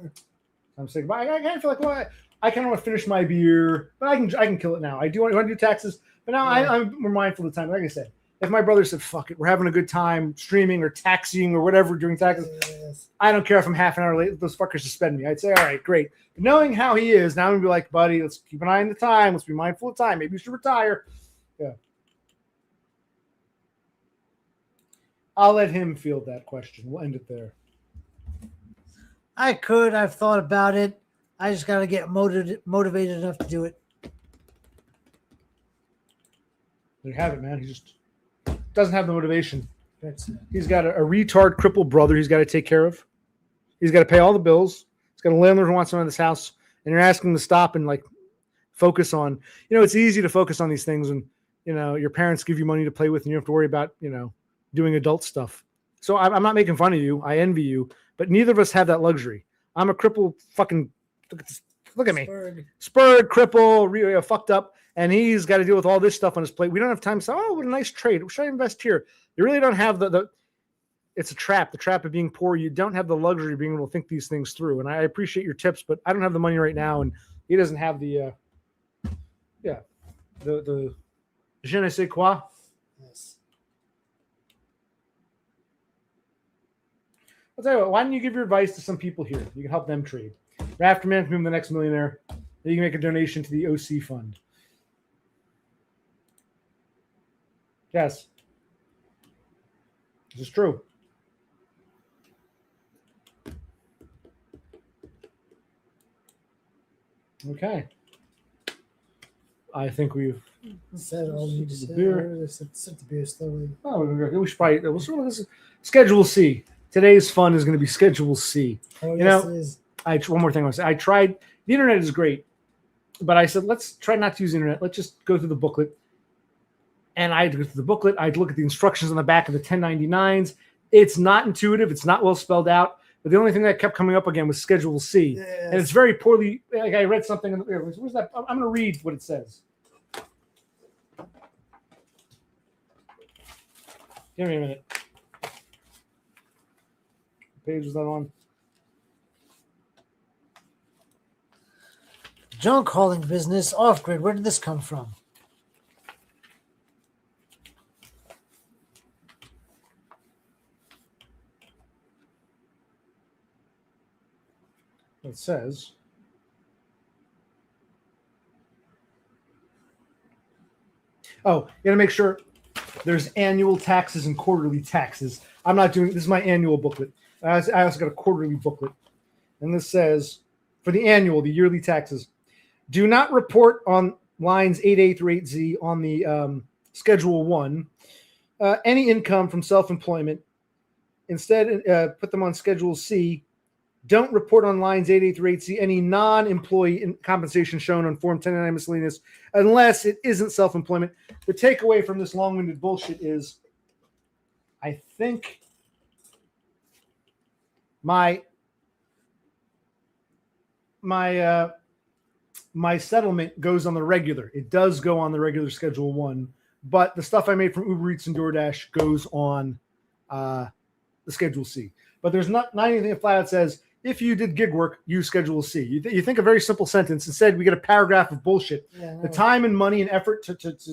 I'm saying, but I kind of feel like, well, I kind of want to finish my beer, but I can kill it now. I do want to do taxes, but now I'm more mindful of the time. Like I said, if my brother said, fuck it, we're having a good time streaming or taxiing or whatever doing taxes, yes. I don't care if I'm half an hour late. Those fuckers suspend me. I'd say, all right, great. But knowing how he is, now I'm going to be like, buddy, let's keep an eye on the time. Let's be mindful of time. Maybe you should retire. Yeah. I'll let him field that question. We'll end it there. I've thought about it. I just got to get motivated enough to do it. There you have it, man. He just doesn't have the motivation. He's got a retard, crippled brother he's got to take care of. He's got to pay all the bills. He's got a landlord who wants him in this house, and you're asking him to stop and like focus on. It's easy to focus on these things when your parents give you money to play with, and you don't have to worry about doing adult stuff. So I'm not making fun of you. I envy you, but neither of us have that luxury. I'm a crippled fucking. Look at me, spurred, cripple, really fucked up. And he's got to deal with all this stuff on his plate. We don't have time to say, oh, what a nice trade. Should I invest here? You really don't have it's a trap. The trap of being poor. You don't have the luxury of being able to think these things through. And I appreciate your tips, but I don't have the money right now. And he doesn't have the je ne sais quoi. Yes. I'll tell you what, why don't you give your advice to some people here? You can help them trade. Afterman can become the next millionaire. Then you can make a donation to the OC fund. Yes. This is true. Okay. I think we've said all you just said. Beer. Sip the beer slowly. Oh, we should probably Schedule C. Today's fun is going to be Schedule C. Oh, yes, it is. One more thing I want to say. I tried. The internet is great, but I said let's try not to use the internet. Let's just go through the booklet. And I had to go through the booklet. I'd look at the instructions on the back of the 1099s. It's not intuitive. It's not well spelled out. But the only thing that kept coming up again was Schedule C. Yes. And it's very poorly. Like I read something. Where's that? I'm going to read what it says. Give me a minute. What page was that on? Junk hauling business off grid. Where did this come from? It says, you got to make sure there's annual taxes and quarterly taxes. I'm not doing this is my annual booklet. I also got a quarterly booklet. And this says, for the yearly taxes, do not report on lines 8A through 8Z on the Schedule 1 any income from self-employment. Instead, put them on Schedule C. Don't report on lines 8A through 8C any non-employee compensation shown on Form 1099 miscellaneous unless it isn't self-employment. The takeaway from this long-winded bullshit is I think my settlement goes on the regular. It does go on the regular Schedule 1, but the stuff I made from Uber Eats and DoorDash goes on the Schedule C. But there's not anything that flat out says, if you did gig work, use Schedule C. You think a very simple sentence. Instead, we get a paragraph of bullshit. Yeah, the time and money and effort to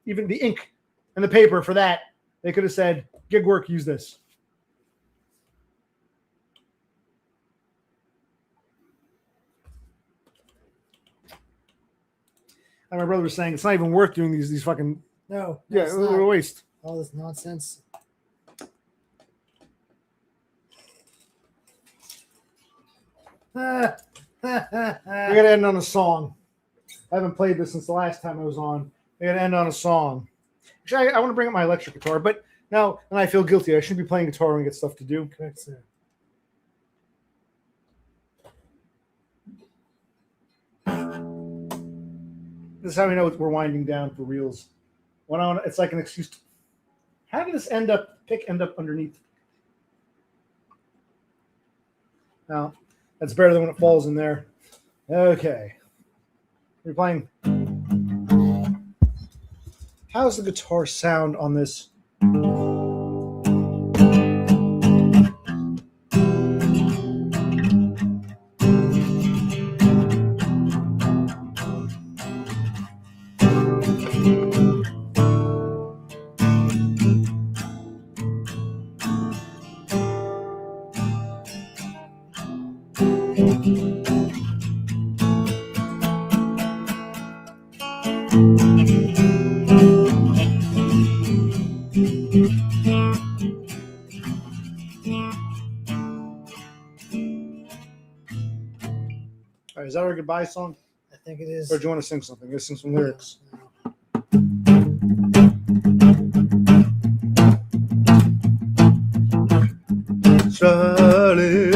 even the ink and the paper for that, they could have said, gig work, use this. And my brother was saying it's not even worth doing these fucking. No. Yeah, it's it was not. a waste. All this nonsense. We gotta end on a song. I haven't played this since the last time I was on. We gotta end on a song. Actually, I want to bring up my electric guitar, but now and I feel guilty. I shouldn't be playing guitar when I get stuff to do. Correct, sir. This is how we know we're winding down for reals. It's like an excuse. How did this end up underneath? Now, that's better than when it falls in there. Okay. We're playing. How's the guitar sound on this? All right, is that our goodbye song? I think it is. Or do you want to sing something? Let's sing some lyrics. Charlie.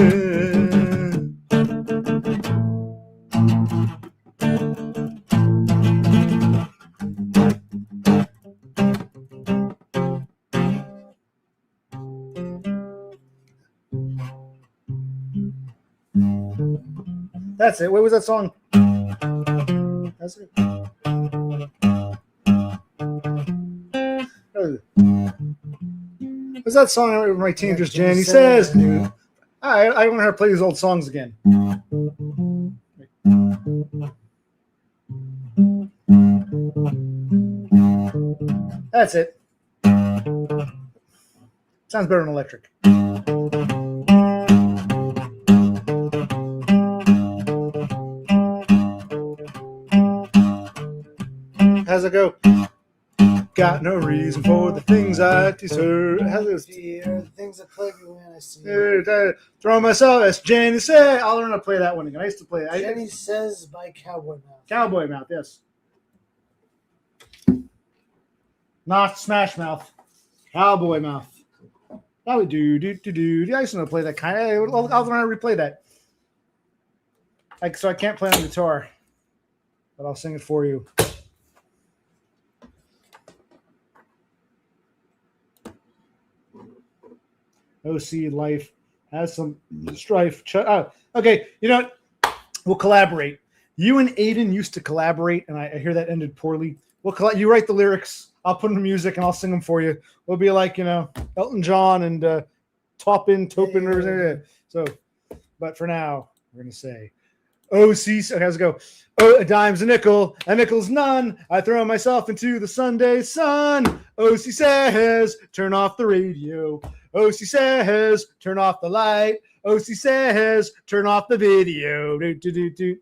That's it. What was that song? That's it. What's that song where my team just jammed? He says, dude. I want her to play these old songs again. That's it. Sounds better than electric. How's it go? Got no reason for the things I deserve. How's it Fear, the things that plague me when I see go? Throw myself, as Jenny said. I'll learn how to play that one again. I used to play it. Jenny Says by Cowboy Mouth. Cowboy Mouth, yes. Not Smash Mouth. Cowboy Mouth. That would do. I used to know to play that kind of. I'll learn how to replay that. So I can't play on guitar, but I'll sing it for you. OC life has some strife. Oh, okay, you know what? We'll collaborate. You and Aiden used to collaborate, and I hear that ended poorly. You write the lyrics, I'll put in the music, and I'll sing them for you. We'll be like, Elton John and Topin. So, but for now, we're going to say, OC, okay, let's go. Oh, a dime's a nickel's none. I throw myself into the Sunday sun. OC says, turn off the radio. OC says, turn off the light. OC says, turn off the video. Do, do, do, do.